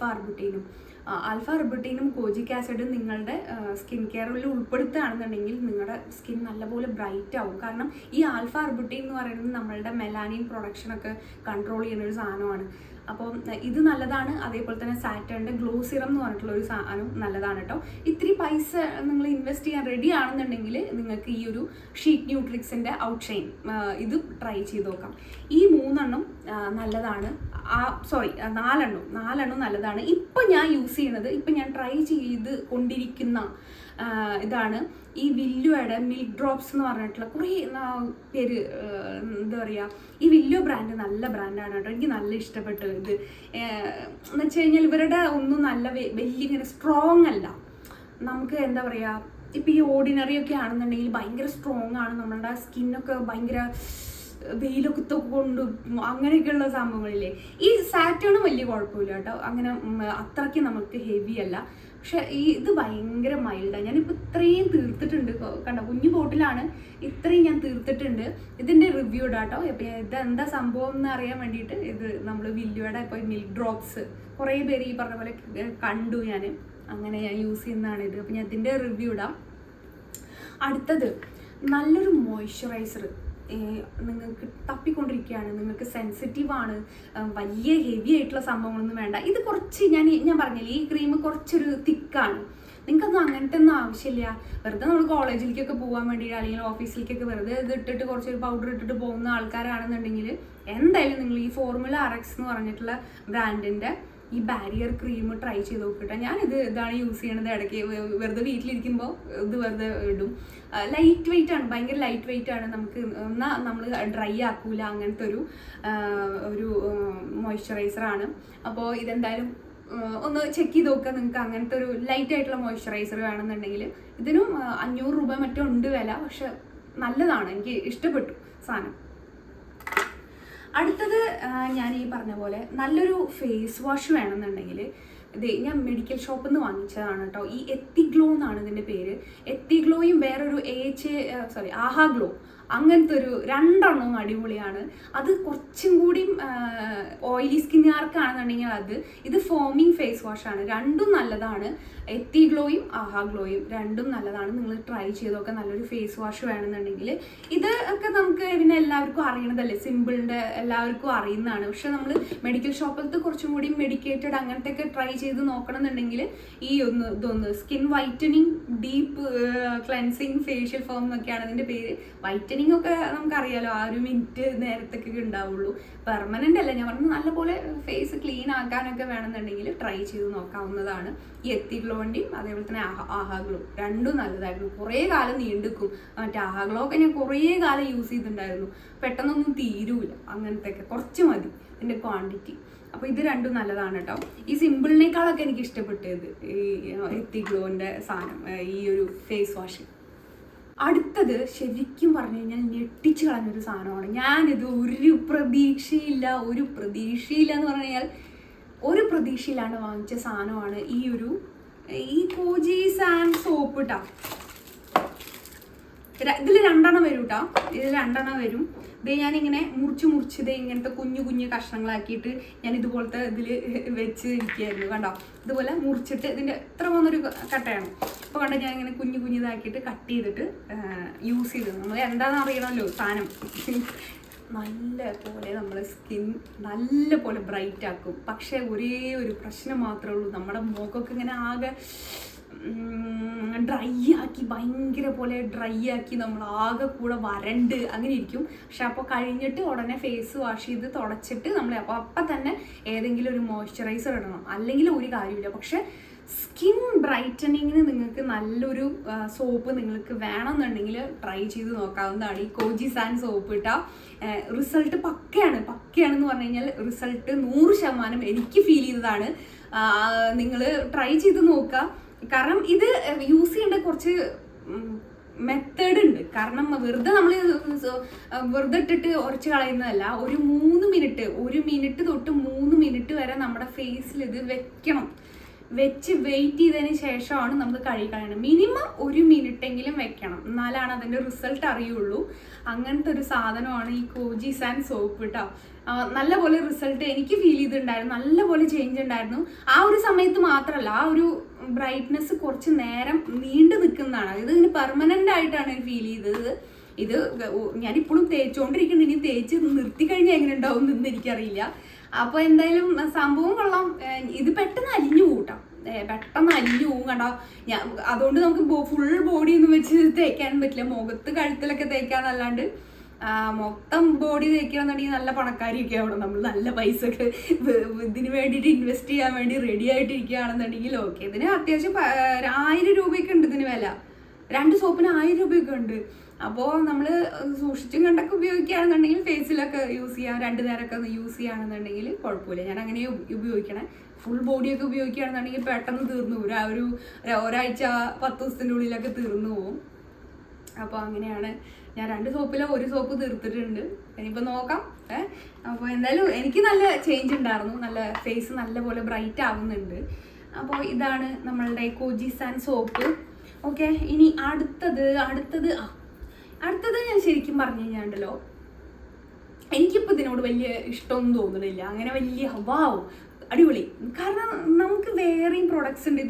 ആർബുട്ടീനും കോജിക് ആസിഡും നിങ്ങളുടെ സ്കിൻ കെയറിൽ ഉൾപ്പെടുത്തുകയാണെന്നുണ്ടെങ്കിൽ നിങ്ങളുടെ സ്കിൻ നല്ലപോലെ ബ്രൈറ്റ് ആവും. കാരണം ഈ ആൽഫ ആർബുട്ടീൻ എന്ന് പറയുന്നത് നമ്മളുടെ മെലാനിൻ പ്രൊഡക്ഷനൊക്കെ കൺട്രോൾ ചെയ്യുന്ന ഒരു സാധനമാണ്. അപ്പോൾ ഇത് നല്ലതാണ്. അതേപോലെ തന്നെ സാറ്റേണിൻ്റെ ഗ്ലോ സിറം എന്ന് പറഞ്ഞിട്ടുള്ള ഒരു സാധനം നല്ലതാണ് കേട്ടോ. ഇത്തിരി പൈസ നിങ്ങൾ ഇൻവെസ്റ്റ് ചെയ്യാൻ റെഡി ആണെന്നുണ്ടെങ്കിൽ നിങ്ങൾക്ക് ഈ ഒരു ഷീക്ക് ന്യൂട്രിക്സിൻ്റെ ഔട്ട്ഷൈൻ ഇത് ട്രൈ ചെയ്ത് നോക്കാം. ഈ 3 നല്ലതാണ്. 4 നല്ലതാണ്. ഇപ്പം ഞാൻ യൂസ് ചെയ്യുന്നത്, ഇപ്പം ഞാൻ ട്രൈ ചെയ്ത് കൊണ്ടിരിക്കുന്ന ഇതാണ് ഈ വില്ലുവയുടെ മിൽക്ക് ഡ്രോപ്സ് എന്ന് പറഞ്ഞിട്ടുള്ള കുറേ പേര് എന്താ പറയുക, ഈ വില്ലു ബ്രാൻഡ് നല്ല ബ്രാൻഡാണ് കേട്ടോ, എനിക്ക് നല്ല ഇഷ്ടപ്പെട്ടു. ഇത് എന്ന് വെച്ച് കഴിഞ്ഞാൽ ഇവരുടെ ഒന്നും നല്ല വലിയ ഇങ്ങനെ സ്ട്രോങ് അല്ല. നമുക്ക് എന്താ പറയുക, ഇപ്പം ഈ ഓർഡിനറി ഒക്കെ ആണെന്നുണ്ടെങ്കിൽ ഭയങ്കര സ്ട്രോങ് ആണ്, നമ്മളുടെ സ്കിന്നൊക്കെ ഭയങ്കര വെയിലൊക്കെ കൊണ്ട് അങ്ങനെയൊക്കെയുള്ള സംഭവങ്ങളില്ലേ. ഈ സാറ്റേണും വലിയ കുഴപ്പമില്ല കേട്ടോ, അങ്ങനെ അത്രയ്ക്ക് നമുക്ക് ഹെവി അല്ല. പക്ഷെ ഇത് ഭയങ്കര മൈൽഡാണ്. ഞാനിപ്പോൾ ഇത്രയും തീർത്തിട്ടുണ്ട്, കണ്ടോ കുഞ്ഞു ബോട്ടിലാണ്, ഇത്രയും ഞാൻ തീർത്തിട്ടുണ്ട്. ഇതിൻ്റെ റിവ്യൂ ഇടാട്ടോ. ഇപ്പം ഇതെന്താ സംഭവം എന്ന് അറിയാൻ വേണ്ടിയിട്ട് ഇത് നമ്മൾ വില്ലുവയുടെ ഇപ്പോൾ മിൽക്ക് ഡ്രോപ്സ് കുറേ പേര് ഈ പറഞ്ഞ പോലെ കണ്ടു, അങ്ങനെ ഞാൻ യൂസ് ചെയ്യുന്നതാണ് ഇത്. അപ്പം ഞാൻ ഇതിൻ്റെ റിവ്യൂ ഇടാം. അടുത്തത് നല്ലൊരു മോയ്സ്ചറൈസർ നിങ്ങൾക്ക് തപ്പിക്കൊണ്ടിരിക്കുകയാണ്, നിങ്ങൾക്ക് സെൻസിറ്റീവാണ്, വലിയ ഹെവി ആയിട്ടുള്ള സംഭവങ്ങളൊന്നും വേണ്ട. ഇത് കുറച്ച് ഞാൻ പറഞ്ഞില്ലേ, ഈ ക്രീം കുറച്ചൊരു തിക്കാണ്, നിങ്ങൾക്കൊന്നും അങ്ങനത്തെ ഒന്നും ആവശ്യമില്ല. വെറുതെ നമ്മൾ കോളേജിലേക്കൊക്കെ പോകാൻ വേണ്ടിയിട്ട് അല്ലെങ്കിൽ ഓഫീസിലേക്കൊക്കെ വെറുതെ ഇത് ഇട്ടിട്ട് കുറച്ചൊരു പൗഡർ ഇട്ടിട്ട് പോകുന്ന ആൾക്കാരാണെന്നുണ്ടെങ്കിൽ എന്തായാലും നിങ്ങൾ ഈ ഫോർമുല RX എന്ന് പറഞ്ഞിട്ടുള്ള ബ്രാൻഡിൻ്റെ ഈ ബാരിയർ ക്രീം ട്രൈ ചെയ്ത് നോക്കിയിട്ട്. ഇതാണ് യൂസ് ചെയ്യണത്. ഇടയ്ക്ക് വെറുതെ വീട്ടിലിരിക്കുമ്പോൾ ഇത് വെറുതെ ഇടും. ലൈറ്റ് വെയിറ്റ് ആണ്, ഭയങ്കര ലൈറ്റ് വെയിറ്റ് ആണ്. എന്നാൽ നമ്മൾ ഡ്രൈ ആക്കൂല, അങ്ങനത്തെ ഒരു മോയ്സ്ചറൈസറാണ്. അപ്പോൾ ഇതെന്തായാലും ഒന്ന് ചെക്ക് ചെയ്ത് നോക്കുക. നിങ്ങൾക്ക് അങ്ങനത്തെ ഒരു ലൈറ്റ് ആയിട്ടുള്ള മോയ്സ്ചറൈസർ വേണമെന്നുണ്ടെങ്കിൽ ഇതിനും 500 രൂപ മറ്റോ ഉണ്ട് വില. പക്ഷെ നല്ലതാണ്, എനിക്ക് ഇഷ്ടപ്പെട്ടു സാധനം. അടുത്തത് ഞാൻ ഈ പറഞ്ഞ പോലെ നല്ലൊരു ഫേസ് വാഷ് വേണമെന്നുണ്ടെങ്കിൽ ഞാൻ മെഡിക്കൽ ഷോപ്പിൽ നിന്ന് വാങ്ങിച്ചതാണ് കേട്ടോ. ഈ എത്തിഗ്ലോ എന്നാണ് ഇതിൻ്റെ പേര്. എത്തിഗ്ലോയും വേറൊരു ആഹാ ഗ്ലോ, അങ്ങനത്തെ ഒരു 2 അടിപൊളിയാണ്. അത് കുറച്ചും കൂടി ഓയിലി സ്കിന്നുകാർക്കാണെന്നുണ്ടെങ്കിൽ ഇത് ഫോമിങ് ഫേസ് വാഷാണ്. രണ്ടും നല്ലതാണ്. എത്തിഗ്ലോയും ആഹാ ഗ്ലോയും രണ്ടും നല്ലതാണ്. നിങ്ങൾ ട്രൈ ചെയ്തൊക്കെ നല്ലൊരു ഫേസ് വാഷ് വേണമെന്നുണ്ടെങ്കിൽ ഇത് ഒക്കെ നമുക്ക് പിന്നെ എല്ലാവർക്കും അറിയണതല്ലേ, സിമ്പിളിൻ്റെ എല്ലാവർക്കും അറിയുന്നതാണ്. പക്ഷെ നമ്മൾ മെഡിക്കൽ ഷോപ്പിലത്തെ കുറച്ചും കൂടി മെഡിക്കേറ്റഡ് അങ്ങനത്തെ ഒക്കെ ട്രൈ ചെയ്ത് നോക്കണമെന്നുണ്ടെങ്കിൽ ഇതൊന്ന് skin whitening deep cleansing facial form എന്നൊക്കെയാണ് ഇതിൻ്റെ പേര്. വൈറ്റനിങ് ഒക്കെ നമുക്കറിയാലോ, ആ ഒരു മിനിറ്റ് നേരത്തൊക്കെ ഉണ്ടാവുള്ളൂ. പെർമനൻ്റ് അല്ല, ഞാൻ പറഞ്ഞത് നല്ലപോലെ ഫേസ് ക്ലീൻ ആക്കാനൊക്കെ വേണമെന്നുണ്ടെങ്കിൽ ട്രൈ ചെയ്ത് നോക്കാവുന്നതാണ്. ഈ എത്തിഗ്ലോൻ്റെയും അതേപോലെ തന്നെ ആഹാ ഗ്ലോ രണ്ടും നല്ലതായിരുന്നു. കുറേ കാലം നീണ്ടുക്കും. മറ്റേ ആഹാ ഗ്ലോ ഒക്കെ ഞാൻ കുറേ കാലം യൂസ് ചെയ്തിട്ടുണ്ടായിരുന്നു. പെട്ടെന്നൊന്നും തീരൂല, അങ്ങനത്തെ ഒക്കെ കുറച്ച് മതി ഇതിൻ്റെ ക്വാണ്ടിറ്റി. അപ്പോൾ ഇത് രണ്ടും നല്ലതാണ് കേട്ടോ. ഈ സിമ്പിളിനേക്കാളൊക്കെ എനിക്ക് ഇഷ്ടപ്പെട്ടത് ഈ എത്തിഗ്ലോൻ്റെ സാധനം, ഈ ഒരു ഫേസ് വാഷ്. അടുത്തത് ശരിക്കും പറഞ്ഞു കഴിഞ്ഞാൽ ഞെട്ടിച്ച് കളഞ്ഞൊരു സാധനമാണ്. ഞാനിത് ഒരു പ്രതീക്ഷയില്ല എന്ന് പറഞ്ഞു കഴിഞ്ഞാൽ ഒരു പ്രതീക്ഷയില്ലാണ്ട് വാങ്ങിച്ച സാധനമാണ് ഈ കോജി സാൻഡ് സോപ്പ് കേട്ടോ. ഇതിൽ 2 വരും കേട്ടോ. ഇതിൽ 2 വരും. ഇത് ഞാനിങ്ങനെ മുറിച്ച് ഇങ്ങനത്തെ കുഞ്ഞു കഷ്ണങ്ങളാക്കിയിട്ട് ഞാൻ ഇതുപോലത്തെ ഇതിൽ വെച്ച് ഇരിക്കുകയായിരുന്നു. കണ്ടോ, ഇതുപോലെ മുറിച്ചിട്ട് ഇതിൻ്റെ ഇത്ര പോകുന്നൊരു കട്ടയാണ്. അപ്പോൾ കണ്ടോ, ഞാൻ ഇങ്ങനെ കുഞ്ഞിതാക്കിയിട്ട് കട്ട് ചെയ്തിട്ട് യൂസ് ചെയ്തത്. നമ്മൾ എന്താണെന്ന് അറിയണമല്ലോ സാധനം. നല്ല പോലെ നമ്മൾ സ്കിൻ നല്ല പോലെ ബ്രൈറ്റ് ആക്കും. പക്ഷേ ഒരേ ഒരു പ്രശ്നം മാത്രമേ ഉള്ളൂ, നമ്മുടെ മുഖമൊക്കെ ഇങ്ങനെ ആകെ ഡ്രൈ ആക്കി, ഭയങ്കര പോലെ ഡ്രൈ ആക്കി നമ്മൾ ആകെ കൂടെ വരണ്ട് അങ്ങനെ ഇരിക്കും. പക്ഷെ അപ്പോൾ കഴിഞ്ഞിട്ട് ഉടനെ ഫേസ് വാഷ് ചെയ്ത് തുടച്ചിട്ട് നമ്മൾ അപ്പം തന്നെ ഏതെങ്കിലും ഒരു മോയ്സ്ചറൈസർ ഇടണം, അല്ലെങ്കിൽ ഒരു കാര്യമില്ല. പക്ഷെ സ്കിൻ ബ്രൈറ്റനിങ്ങിന് നിങ്ങൾക്ക് നല്ലൊരു സോപ്പ് നിങ്ങൾക്ക് വേണമെന്നുണ്ടെങ്കിൽ ട്രൈ ചെയ്ത് നോക്കാവുന്നതാണ്. ഈ കോജി സാൻഡ് സോപ്പ് ഇട്ടാൽ റിസൾട്ട് പക്കയാണെന്ന് പറഞ്ഞു കഴിഞ്ഞാൽ റിസൾട്ട് 100% എനിക്ക് ഫീൽ ചെയ്തതാണ്. നിങ്ങൾ ട്രൈ ചെയ്ത് നോക്കുക. കാരണം ഇത് യൂസ് ചെയ്യേണ്ട കുറച്ച് മെത്തേഡ് ഉണ്ട്. കാരണം വെറുതെ നമ്മൾ വെറുതെ ഇട്ടിട്ട് ഉരച്ച് കളയുന്നതല്ല. ഒരു 1 മിനിറ്റ് തൊട്ട് 3 മിനിറ്റ് വരെ നമ്മുടെ ഫേസിൽ ഇത് വെച്ച് വെയിറ്റ് ചെയ്തതിന് ശേഷമാണ് നമ്മൾ കളയണം. മിനിമം 1 മിനിറ്റെങ്കിലും വെക്കണം, എന്നാലാണ് അതിൻ്റെ റിസൾട്ട് അറിയുള്ളൂ. അങ്ങനത്തെ ഒരു സാധനമാണ് ഈ കോജി സാൻഡ് സോപ്പ് കേട്ടോ. നല്ലപോലെ റിസൾട്ട് എനിക്ക് ഫീൽ ചെയ്തിട്ടുണ്ടായിരുന്നു, നല്ലപോലെ ചേഞ്ച് ഉണ്ടായിരുന്നു. ആ ഒരു സമയത്ത് മാത്രമല്ല, ആ ഒരു ബ്രൈറ്റ്നെസ് കുറച്ച് നേരം നീണ്ടു നിൽക്കുന്നതാണ്. ഇതിന് പെർമനൻ്റ് ആയിട്ടാണ് ഫീൽ ചെയ്തത്. ഇത് ഞാനിപ്പോഴും തേച്ചുകൊണ്ടിരിക്കുന്നുണ്ട്. ഇനി തേച്ച് നിർത്തി കഴിഞ്ഞാൽ എങ്ങനെ ഉണ്ടാവും എന്ന് എനിക്കറിയില്ല. അപ്പോൾ എന്തായാലും സംഭവം കൊള്ളാം. ഇത് പെട്ടെന്ന് അലിഞ്ഞു കൂട്ടാം, പെട്ടെന്ന് അലിഞ്ഞു പോകും കണ്ടോ. അതുകൊണ്ട് നമുക്ക് ഫുൾ ബോഡി ഒന്നും വെച്ച് തേക്കാനും പറ്റില്ല. മുഖത്ത് കഴുത്തിലൊക്കെ തേക്കാന്നല്ലാണ്ട് മൊത്തം ബോഡി തേക്കണമെന്നുണ്ടെങ്കിൽ നല്ല പണക്കാരിയൊക്കെ ആവണം. നമ്മൾ നല്ല പൈസ ഒക്കെ ഇതിന് വേണ്ടിയിട്ട് ഇൻവെസ്റ്റ് ചെയ്യാൻ വേണ്ടി റെഡി ആയിട്ടിരിക്കുകയാണെന്നുണ്ടെങ്കിൽ ഓക്കെ. ഇതിന് അത്യാവശ്യം 1000 രൂപയൊക്കെ ഉണ്ട് ഇതിന് വില. 2 സോപ്പിന് 1000 രൂപയൊക്കെ ഉണ്ട്. അപ്പോൾ നമ്മൾ സൂക്ഷിച്ചും കണ്ടൊക്കെ ഉപയോഗിക്കുകയാണെന്നുണ്ടെങ്കിൽ ഫേസിലൊക്കെ യൂസ് ചെയ്യാം, 2 നേരമൊക്കെ യൂസ് ചെയ്യുകയാണെന്നുണ്ടെങ്കിൽ കുഴപ്പമില്ല. ഞാൻ അങ്ങനെ ഉപയോഗിക്കണേ. ഫുൾ ബോഡിയൊക്കെ ഉപയോഗിക്കുകയാണെന്നുണ്ടെങ്കിൽ പെട്ടെന്ന് തീർന്നു പോകും. ഒരാഴ്ച 10 ദിവസത്തിൻ്റെ ഉള്ളിലൊക്കെ തീർന്നു പോകും. അപ്പോൾ അങ്ങനെയാണ്. ഞാൻ 2 സോപ്പിൽ 1 സോപ്പ് തീർത്തിട്ടുണ്ട്. ഇനിയിപ്പോൾ നോക്കാം. അപ്പോൾ എന്തായാലും എനിക്ക് നല്ല ചേഞ്ച് ഉണ്ടായിരുന്നു, നല്ല ഫേസ് നല്ലപോലെ ബ്രൈറ്റ് ആവുന്നുണ്ട്. അപ്പോൾ ഇതാണ് നമ്മളുടെ കോജി സാൻഡ് സോപ്പ്. ഓക്കെ, ഇനി അടുത്തത് ഞാൻ ശരിക്കും പറഞ്ഞു കഴിഞ്ഞാണ്ടല്ലോ, എനിക്കിപ്പോൾ ഇതിനോട് വലിയ ഇഷ്ടമൊന്നും തോന്നുന്നില്ല. അങ്ങനെ വലിയ വാവ് അടിപൊളി. കാരണം നമുക്ക് വേറെയും പ്രൊഡക്ട്സ് ഉണ്ട്,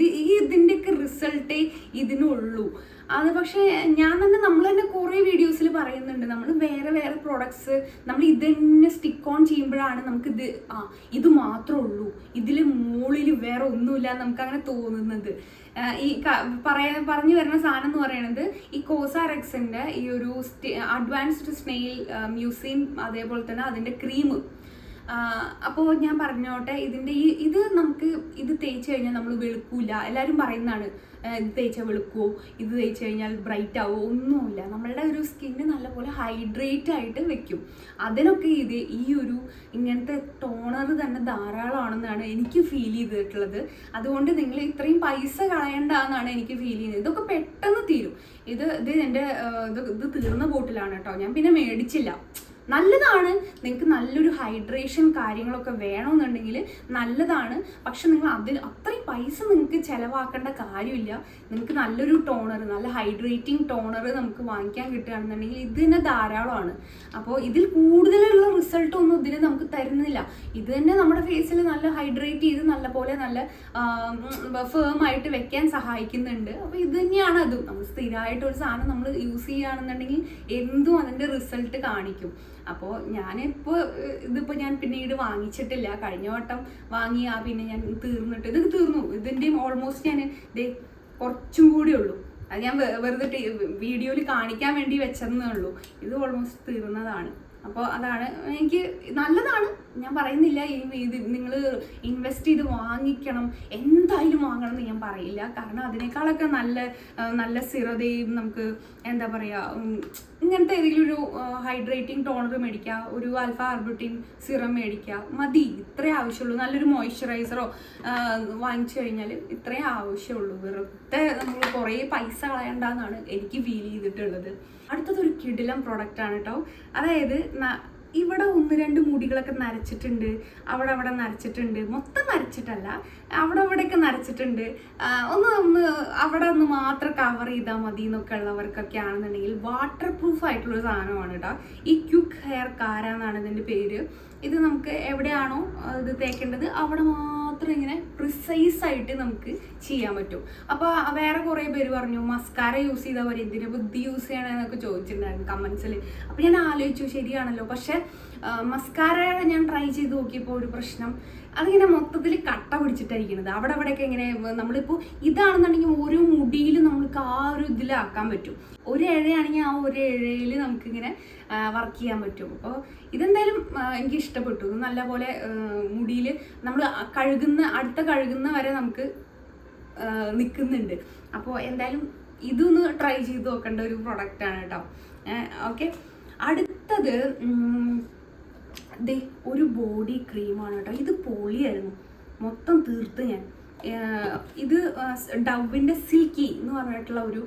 ഇതിൻ്റെയൊക്കെ റിസൾട്ടേ ഇതിനുള്ളൂ. അത് പക്ഷേ നമ്മൾ തന്നെ കുറേ വീഡിയോസിൽ പറയുന്നുണ്ട്, നമ്മൾ വേറെ വേറെ പ്രൊഡക്ട്സ് നമ്മൾ ഇത് തന്നെ സ്റ്റിക്ക് ഓൺ ചെയ്യുമ്പോഴാണ് നമുക്കിത് ഇത് മാത്രമേ ഉള്ളൂ, ഇതിൽ മുകളിൽ വേറെ ഒന്നുമില്ല നമുക്കങ്ങനെ തോന്നുന്നത്. ഈ പറഞ്ഞു വരുന്ന സാധനം എന്ന് പറയുന്നത് ഈ കോസാറെക്സിൻ്റെ ഈ ഒരു അഡ്വാൻസ്ഡ് സ്നെയിൽ മ്യൂസിയം, അതേപോലെ തന്നെ അതിൻ്റെ ക്രീം. അപ്പോൾ ഞാൻ പറഞ്ഞോട്ടെ, ഇത് നമുക്ക് ഇത് തേച്ച് കഴിഞ്ഞാൽ നമ്മൾ വെളുക്കൂല. എല്ലാവരും പറയുന്നതാണ് ഇത് തേച്ചാൽ വെളുക്കുമോ, ഇത് തേച്ച് കഴിഞ്ഞാൽ ബ്രൈറ്റ് ആവുമോ, ഒന്നുമില്ല. നമ്മളുടെ ഒരു സ്കിന്ന് നല്ലപോലെ ഹൈഡ്രേറ്റ് ആയിട്ട് വെക്കും. അതിനൊക്കെ ഈ ഒരു ഇങ്ങനത്തെ ടോണർ തന്നെ ധാരാളമാണെന്നാണ് എനിക്ക് ഫീൽ ചെയ്തിട്ടുള്ളത്. അതുകൊണ്ട് നിങ്ങൾ ഇത്രയും പൈസ കളയണ്ടെന്നാണ് എനിക്ക് ഫീൽ ചെയ്യുന്നത്. ഇതൊക്കെ പെട്ടെന്ന് തീരും. ഇത് തീർന്ന ബോട്ടിലാണ് കേട്ടോ, ഞാൻ പിന്നെ മേടിച്ചില്ല. നല്ലതാണ്, നിങ്ങൾക്ക് നല്ലൊരു ഹൈഡ്രേഷൻ കാര്യങ്ങളൊക്കെ വേണമെന്നുണ്ടെങ്കിൽ നല്ലതാണ്. പക്ഷെ നിങ്ങൾ അത്രയും പൈസ നിങ്ങൾക്ക് ചിലവാക്കേണ്ട കാര്യമില്ല. നിങ്ങൾക്ക് നല്ലൊരു ടോണർ, നല്ല ഹൈഡ്രേറ്റിംഗ് ടോണർ നമുക്ക് വാങ്ങിക്കാൻ കിട്ടുകയാണെന്നുണ്ടെങ്കിൽ ഇത് തന്നെ ധാരാളമാണ്. അപ്പോൾ ഇതിൽ കൂടുതലുള്ള റിസൾട്ടൊന്നും ഇതിന് നമുക്ക് തരുന്നില്ല. ഇത് തന്നെ നമ്മുടെ ഫേസിൽ നല്ല ഹൈഡ്രേറ്റ് ചെയ്ത് നല്ലപോലെ നല്ല ഫേം ആയിട്ട് വെക്കാൻ സഹായിക്കുന്നുണ്ട്. അപ്പോൾ ഇത് തന്നെയാണ് അതും. നമ്മൾ സ്ഥിരമായിട്ടൊരു സാധനം നമ്മൾ യൂസ് ചെയ്യുകയാണെന്നുണ്ടെങ്കിൽ എന്തും അതിൻ്റെ റിസൾട്ട് കാണിക്കും. അപ്പോൾ ഇതിപ്പോൾ ഞാൻ പിന്നീട് വാങ്ങിച്ചിട്ടില്ല. കഴിഞ്ഞ വട്ടം വാങ്ങിയ പിന്നെ ഞാൻ ഇത് തീർന്നു. ഇതിൻ്റെയും ഓൾമോസ്റ്റ് ഞാൻ കുറച്ചും കൂടി ഉള്ളൂ. അത് ഞാൻ വെറുതെ വീഡിയോയിൽ കാണിക്കാൻ വേണ്ടി വെച്ചതെന്നേ ഉള്ളൂ. ഇത് ഓൾമോസ്റ്റ് തീർന്നതാണ്. അപ്പോൾ അതാണ്, എനിക്ക് നല്ലതാണ്, ഞാൻ പറയുന്നില്ല ഇത് നിങ്ങൾ ഇൻവെസ്റ്റ് ചെയ്ത് വാങ്ങിക്കണം, എന്തായാലും വാങ്ങണം എന്ന് ഞാൻ പറയില്ല. കാരണം അതിനേക്കാളൊക്കെ നല്ല സ്ഥിരതയും നമുക്ക് എന്താ പറയുക, ഇങ്ങനത്തെ ഏതെങ്കിലും ഒരു ഹൈഡ്രേറ്റിംഗ് ടോണർ മേടിക്കുക, ഒരു ആൽഫ ആർബുട്ടിൻ സിറം മേടിക്കുക, മതി. ഇത്രേ ആവശ്യമുള്ളൂ. നല്ലൊരു മോയ്സ്ചറൈസറോ വാങ്ങിച്ചു കഴിഞ്ഞാൽ ഇത്രേ ആവശ്യമുള്ളൂ. വെറുതെ നമ്മൾ കുറേ പൈസ കളയണ്ടെന്നാണ് എനിക്ക് ഫീൽ ചെയ്തിട്ടുള്ളത്. അടുത്തതൊരു കിടിലം പ്രൊഡക്റ്റാണ് കേട്ടോ. അതായത് ഇവിടെ 1-2 മുടികളൊക്കെ നരച്ചിട്ടുണ്ട്, അവിടെ നരച്ചിട്ടുണ്ട്, മൊത്തം നരച്ചിട്ടല്ല, അവിടെയൊക്കെ നരച്ചിട്ടുണ്ട്. അവിടെ ഒന്ന് മാത്രം കവർ ചെയ്താൽ മതി എന്നൊക്കെ ഉള്ളവർക്കൊക്കെ ആണെന്നുണ്ടെങ്കിൽ വാട്ടർ പ്രൂഫ് ആയിട്ടുള്ളൊരു സാധനമാണ് കേട്ടോ. ഈ ക്യുക്ക് ഹെയർ കാര എന്നാണ് ഇതിൻ്റെ പേര്. ഇത് നമുക്ക് എവിടെയാണോ ഇത് തേക്കേണ്ടത് അവിടെ മാത്രം ഇങ്ങനെ പ്രിസൈസ് ആയിട്ട് നമുക്ക് ചെയ്യാൻ പറ്റും. അപ്പോൾ വേറെ കുറേ പേര് പറഞ്ഞു മസ്കാര യൂസ് ചെയ്താൽ പോലെ എന്തിനാ ബുദ്ധി യൂസ് ചെയ്യണമെന്നൊക്കെ ചോദിച്ചിട്ടുണ്ടായിരുന്നു കമൻസിൽ. അപ്പോൾ ഞാൻ ആലോചിച്ചു, ശരിയാണല്ലോ. പക്ഷെ മസ്കാര ഞാൻ ട്രൈ ചെയ്ത് നോക്കിയപ്പോൾ ഒരു പ്രശ്നം, അതിങ്ങനെ മൊത്തത്തിൽ കട്ട പിടിച്ചിട്ടായിരിക്കുന്നത്. അവിടെയൊക്കെ ഇങ്ങനെ നമ്മളിപ്പോൾ ഇതാണെന്നുണ്ടെങ്കിൽ ഓരോ മുടിയിൽ നമുക്ക് ആ ഒരു ഇതിലാക്കാൻ പറ്റും. ഒരു ഇഴയാണെങ്കിൽ ആ ഒരു ഇഴയിൽ നമുക്കിങ്ങനെ വർക്ക് ചെയ്യാൻ പറ്റും. അപ്പോൾ ഇതെന്തായാലും എനിക്ക് ഇഷ്ടപ്പെട്ടു. ഇത് നല്ലപോലെ മുടിയിൽ നമ്മൾ അടുത്ത കഴുകുന്ന വരെ നമുക്ക് നിൽക്കുന്നുണ്ട്. അപ്പോൾ എന്തായാലും ഇതൊന്ന് ട്രൈ ചെയ്ത് നോക്കേണ്ട ഒരു പ്രൊഡക്റ്റാണ് കേട്ടോ. ഓക്കെ, അടുത്തത് ഒരു ബോഡി ക്രീമാണ് കേട്ടോ. ഇത് പൊളിയായിരുന്നു, മൊത്തം തീർത്ത് ഞാൻ. ഇത് ഡവിൻ്റെ സിൽക്കി എന്ന് പറഞ്ഞിട്ടുള്ള ഒരു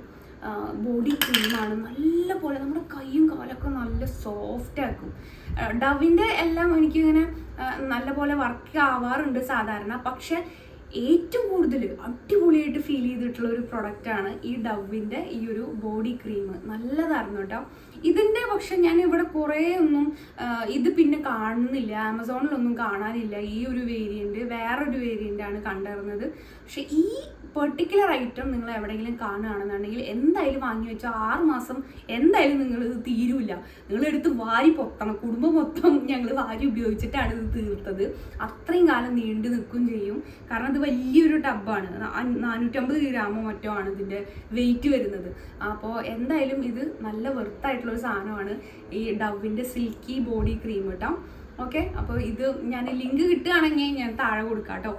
ബോഡി ക്രീമാണ്. നല്ല പോലെ നമ്മുടെ കൈയും കാലൊക്കെ നല്ല സോഫ്റ്റ് ആക്കും. ഡവിൻ്റെ എല്ലാം എനിക്കിങ്ങനെ നല്ല പോലെ വർക്ക് ആവാറുണ്ട് സാധാരണ. പക്ഷെ ഏറ്റവും കൂടുതൽ അടിപൊളിയായിട്ട് ഫീൽ ചെയ്തിട്ടുള്ള ഒരു പ്രൊഡക്റ്റാണ് ഈ ഡവിൻ്റെ ഈ ഒരു ബോഡി ക്രീം. നല്ലതായിരുന്നു കേട്ടോ. ഇതിൻ്റെ പക്ഷെ ഞാൻ ഇവിടെ കുറേ ഒന്നും ഇത് പിന്നെ കാണുന്നില്ല, ആമസോണിലൊന്നും കാണാനില്ല ഈ ഒരു വേരിയൻറ്റ്. വേറൊരു വേരിയൻ്റാണ് കണ്ടിരുന്നത്. പക്ഷെ ഈ പെർട്ടിക്കുലർ ഐറ്റം നിങ്ങൾ എവിടെയെങ്കിലും കാണുകയാണെന്നുണ്ടെങ്കിൽ എന്തായാലും വാങ്ങി വെച്ചാൽ 6 മാസം എന്തായാലും നിങ്ങൾ ഇത് തീരില്ല. നിങ്ങളെടുത്ത് വാരി പൊത്തണം. കുടുംബം മൊത്തം ഞങ്ങൾ വാരി ഉപയോഗിച്ചിട്ടാണ് ഇത് തീർത്തത്. അത്രയും കാലം നീണ്ടു നിൽക്കുകയും ചെയ്യും. കാരണം ഇത് വലിയൊരു ടബാണ്, 450 ഗ്രാമോ മറ്റോ ആണ് ഇതിൻ്റെ വെയിറ്റ് വരുന്നത്. അപ്പോൾ എന്തായാലും ഇത് നല്ല വെർത്തായിട്ടുള്ളൊരു സാധനമാണ് ഈ ഡവിൻ്റെ സിൽക്കി ബോഡി ക്രീം കേട്ടോ. ഓക്കെ, അപ്പോൾ ഇത് ഞാൻ ലിങ്ക് കിട്ടുകയാണെങ്കിൽ ഞാൻ താഴെ കൊടുക്കാം കേട്ടോ.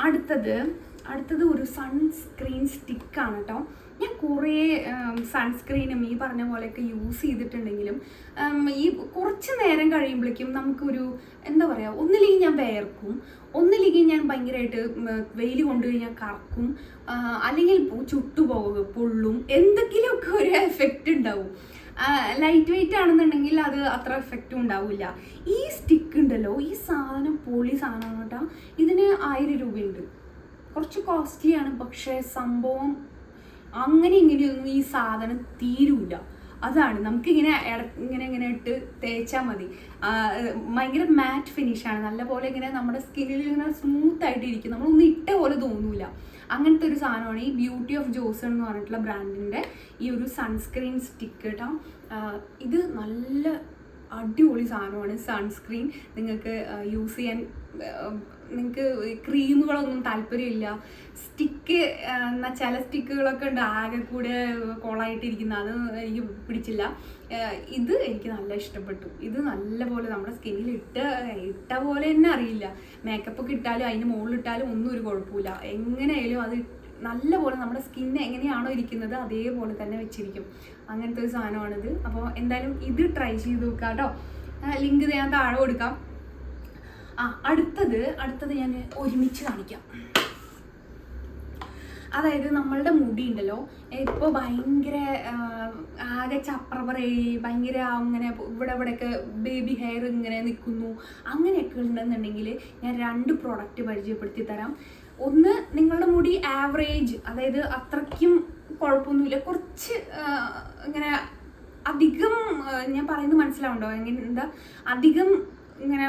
അടുത്തത് ഒരു സൺസ്ക്രീൻ സ്റ്റിക്കാണ് കേട്ടോ. ഞാൻ കുറേ സൺസ്ക്രീനും ഈ പറഞ്ഞ പോലെയൊക്കെ യൂസ് ചെയ്തിട്ടുണ്ടെങ്കിലും ഈ കുറച്ച് നേരം കഴിയുമ്പോഴേക്കും നമുക്കൊരു എന്താ പറയുക, ഒന്നില്ലെങ്കിൽ ഞാൻ വേർക്കും, ഒന്നില്ലെങ്കിൽ ഞാൻ ഭയങ്കരമായിട്ട് വെയിൽ കൊണ്ടുകഴിഞ്ഞാൽ കറക്കും, അല്ലെങ്കിൽ പൊള്ളും, എന്തെങ്കിലുമൊക്കെ ഒരു എഫക്റ്റ് ഉണ്ടാവും. ലൈറ്റ് വെയിറ്റ് ആണെന്നുണ്ടെങ്കിൽ അത് അത്ര എഫക്റ്റും ഉണ്ടാവില്ല. ഈ സ്റ്റിക്ക് ഉണ്ടല്ലോ, ഈ സാധനം പൊളി സാധനമാണ് കേട്ടോ. ഇതിന് 1000 രൂപയുണ്ട്. കുറച്ച് കോസ്റ്റ്ലിയാണ്, പക്ഷേ സംഭവം അങ്ങനെ ഇങ്ങനെയൊന്നും ഈ സാധനം തീരൂല. അതാണ് നമുക്കിങ്ങനെ ഇങ്ങനെ ഇട്ട് തേച്ചാൽ മതി. ഭയങ്കര മാറ്റ് ഫിനിഷാണ്, നല്ലപോലെ ഇങ്ങനെ നമ്മുടെ സ്കിന്നിൽ ഇങ്ങനെ സ്മൂത്ത് ആയിട്ട് ഇരിക്കും, നമ്മളൊന്നും ഇട്ട പോലെ തോന്നൂല. അങ്ങനത്തെ ഒരു സാധനമാണ് ഈ ബ്യൂട്ടി ഓഫ് ജോസൺ എന്ന് പറഞ്ഞിട്ടുള്ള ബ്രാൻഡിൻ്റെ ഈ ഒരു സൺസ്ക്രീൻ സ്റ്റിക്ക് കേട്ടോ. ഇത് നല്ല അടിപൊളി സാധനമാണ്. സൺസ്ക്രീൻ നിങ്ങൾക്ക് യൂസ് ചെയ്യാൻ, നിങ്ങൾക്ക് ക്രീമുകളൊന്നും താല്പര്യമില്ല, സ്റ്റിക്ക് എന്നാൽ ചില സ്റ്റിക്കുകളൊക്കെ ഉണ്ട് ആകെ കൂടെ കോളായിട്ടിരിക്കുന്ന, അത് എനിക്ക് പിടിച്ചില്ല. ഇത് എനിക്ക് നല്ല ഇഷ്ടപ്പെട്ടു. ഇത് നല്ലപോലെ നമ്മുടെ സ്കിന്നിൽ ഇട്ട പോലെ തന്നെ അറിയില്ല. മേക്കപ്പ് ഒക്കെ ഇട്ടാലും അതിന് മുകളിലിട്ടാലും ഒന്നും ഒരു കുഴപ്പമില്ല. എങ്ങനെയായാലും അത് നല്ലപോലെ നമ്മുടെ സ്കിന്ന് എങ്ങനെയാണോ ഇരിക്കുന്നത് അതേപോലെ തന്നെ വെച്ചിരിക്കും. അങ്ങനത്തെ ഒരു സാധനമാണിത്. അപ്പോൾ എന്തായാലും ഇത് ട്രൈ ചെയ്ത് നോക്കുക കേട്ടോ. ലിങ്ക് ഞാൻ താഴെ കൊടുക്കാം. അടുത്തത് ഞാൻ ഒരുമിച്ച് കാണിക്കാം. അതായത് നമ്മളുടെ മുടി ഉണ്ടല്ലോ ഇപ്പോൾ ഭയങ്കര ആകെ ചപ്രപറയി ഭയങ്കര അങ്ങനെ ഇവിടെയൊക്കെ ബേബി ഹെയർ ഇങ്ങനെ നിൽക്കുന്നു, അങ്ങനെയൊക്കെ ഉണ്ടെന്നുണ്ടെങ്കിൽ ഞാൻ 2 പ്രോഡക്റ്റ് പരിചയപ്പെടുത്തി തരാം. ഒന്ന്, നിങ്ങളുടെ മുടി ആവറേജ്, അതായത് അത്രയ്ക്കും കുഴപ്പമൊന്നുമില്ല, കുറച്ച് ഇങ്ങനെ അധികം, ഞാൻ പറയുന്നത് മനസ്സിലാവുണ്ടോ, എന്താ അധികം ഇങ്ങനെ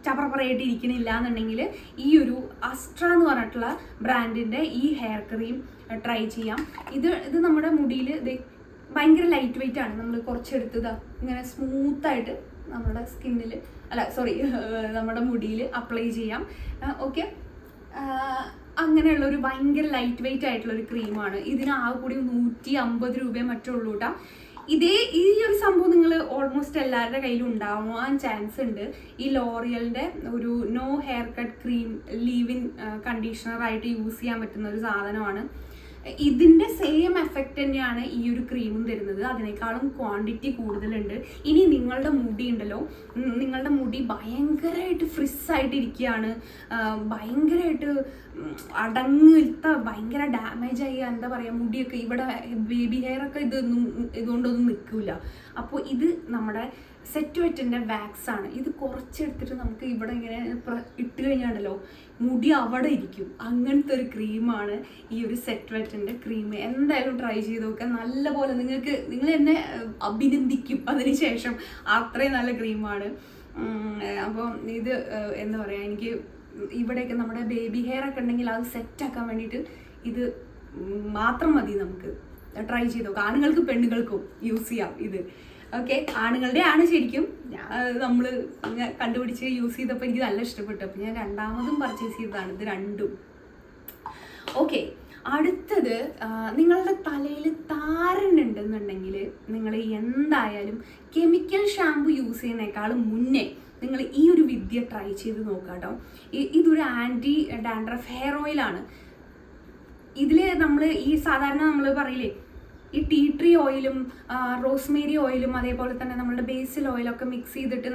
ചപ്പറപ്പറയായിട്ട് ഇരിക്കണില്ല എന്നുണ്ടെങ്കിൽ ഈ ഒരു അസ്ട്ര എന്ന് പറഞ്ഞിട്ടുള്ള ബ്രാൻഡിൻ്റെ ഈ ഹെയർ ക്രീം ട്രൈ ചെയ്യാം. ഇത് നമ്മുടെ മുടിയിൽ ഭയങ്കര ലൈറ്റ് വെയിറ്റ് ആണ്. നമ്മൾ കുറച്ചെടുത്തത് ഇങ്ങനെ സ്മൂത്തായിട്ട് നമ്മുടെ സ്കിന്നിൽ നമ്മുടെ മുടിയിൽ അപ്ലൈ ചെയ്യാം. ഓക്കെ, അങ്ങനെയുള്ളൊരു ഭയങ്കര ലൈറ്റ് വെയിറ്റ് ആയിട്ടുള്ളൊരു ക്രീമാണ്. ഇതിന് ആകെ കൂടി 150 രൂപയെ മറ്റുള്ളൂ കേട്ടോ. ഈ ഒരു സംഭവം നിങ്ങൾ ഓൾമോസ്റ്റ് എല്ലാവരുടെ കയ്യിലും ഉണ്ടാവാൻ ചാൻസ് ഉണ്ട്. ഈ ലോറിയലിൻ്റെ ഒരു no hair cut cream leave in കണ്ടീഷണറായിട്ട് യൂസ് ചെയ്യാൻ പറ്റുന്ന ഒരു സാധനമാണ്. ഇതിൻ്റെ സെയിം എഫക്റ്റ് തന്നെയാണ് ഈ ഒരു ക്രീമും തരുന്നത്, അതിനേക്കാളും ക്വാണ്ടിറ്റി കൂടുതലുണ്ട്. ഇനി നിങ്ങളുടെ മുടി ഉണ്ടല്ലോ, നിങ്ങളുടെ മുടി ഭയങ്കരമായിട്ട് ഫ്രിസ്സായിട്ട് ഇരിക്കുകയാണ്, ഭയങ്കരമായിട്ട് ഭയങ്കര ഡാമേജ് ആയി, എന്താ പറയുക, മുടിയൊക്കെ ഇവിടെ ബേബി ഹെയർ ഒക്കെ ഇതുകൊണ്ടൊന്നും നിൽക്കില്ല. അപ്പോൾ ഇത് നമ്മുടെ സെറ്റ് വെറ്റിൻ്റെ വാക്സ് ആണ്. ഇത് കുറച്ചെടുത്തിട്ട് നമുക്ക് ഇവിടെ ഇങ്ങനെ ഇട്ട് കഴിഞ്ഞാണ്ടല്ലോ മുടി അവിടെ ഇരിക്കും. അങ്ങനത്തെ ഒരു ക്രീമാണ് ഈ ഒരു സെറ്റ് വെറ്റിൻ്റെ ക്രീം. എന്തായാലും ട്രൈ ചെയ്ത് നോക്കുക. നല്ലപോലെ നിങ്ങൾ എന്നെ അഭിനന്ദിക്കും അതിനുശേഷം. അത്രയും നല്ല ക്രീമാണ്. അപ്പോൾ ഇത് എന്താ പറയുക, എനിക്ക് ഇവിടെയൊക്കെ നമ്മുടെ ബേബി ഹെയർ ഒക്കെ ഉണ്ടെങ്കിൽ അത് സെറ്റാക്കാൻ വേണ്ടിയിട്ട് ഇത് മാത്രം മതി. നമുക്ക് ട്രൈ ചെയ്ത് നോക്കാം. ആണുങ്ങൾക്കും പെണ്ണുങ്ങൾക്കും യൂസ് ചെയ്യാം ഇത്. ഓക്കെ, ആണുങ്ങളുടെ ആണ് ശരിക്കും. നമ്മൾ കണ്ടുപിടിച്ച് യൂസ് ചെയ്തപ്പോൾ എനിക്ക് നല്ല ഇഷ്ടപ്പെട്ടു. അപ്പോൾ ഞാൻ 2ാമതും പർച്ചേസ് ചെയ്തതാണ് ഇത് 2ഉം. ഓക്കെ, അടുത്തത്, നിങ്ങളുടെ തലയിൽ താരനുണ്ടെന്നുണ്ടെങ്കിൽ നിങ്ങൾ എന്തായാലും കെമിക്കൽ ഷാമ്പു യൂസ് ചെയ്യുന്നതിനേക്കാളും മുന്നേ നിങ്ങൾ ഈ ഒരു വിദ്യ ട്രൈ ചെയ്ത് നോക്കാം കേട്ടോ. ഇതൊരു ആൻറ്റി ഡാൻഡ്രഫ് ഹെയർ ഓയിലാണ്. ഇതിൽ നമ്മൾ സാധാരണ നമ്മൾ പറയില്ലേ, ഈ ടീ ട്രീ ഓയിലും റോസ്മേരി ഓയിലും അതേപോലെ തന്നെ നമ്മളുടെ ബേസിൽ ഓയിലൊക്കെ മിക്സ് ചെയ്തിട്ട്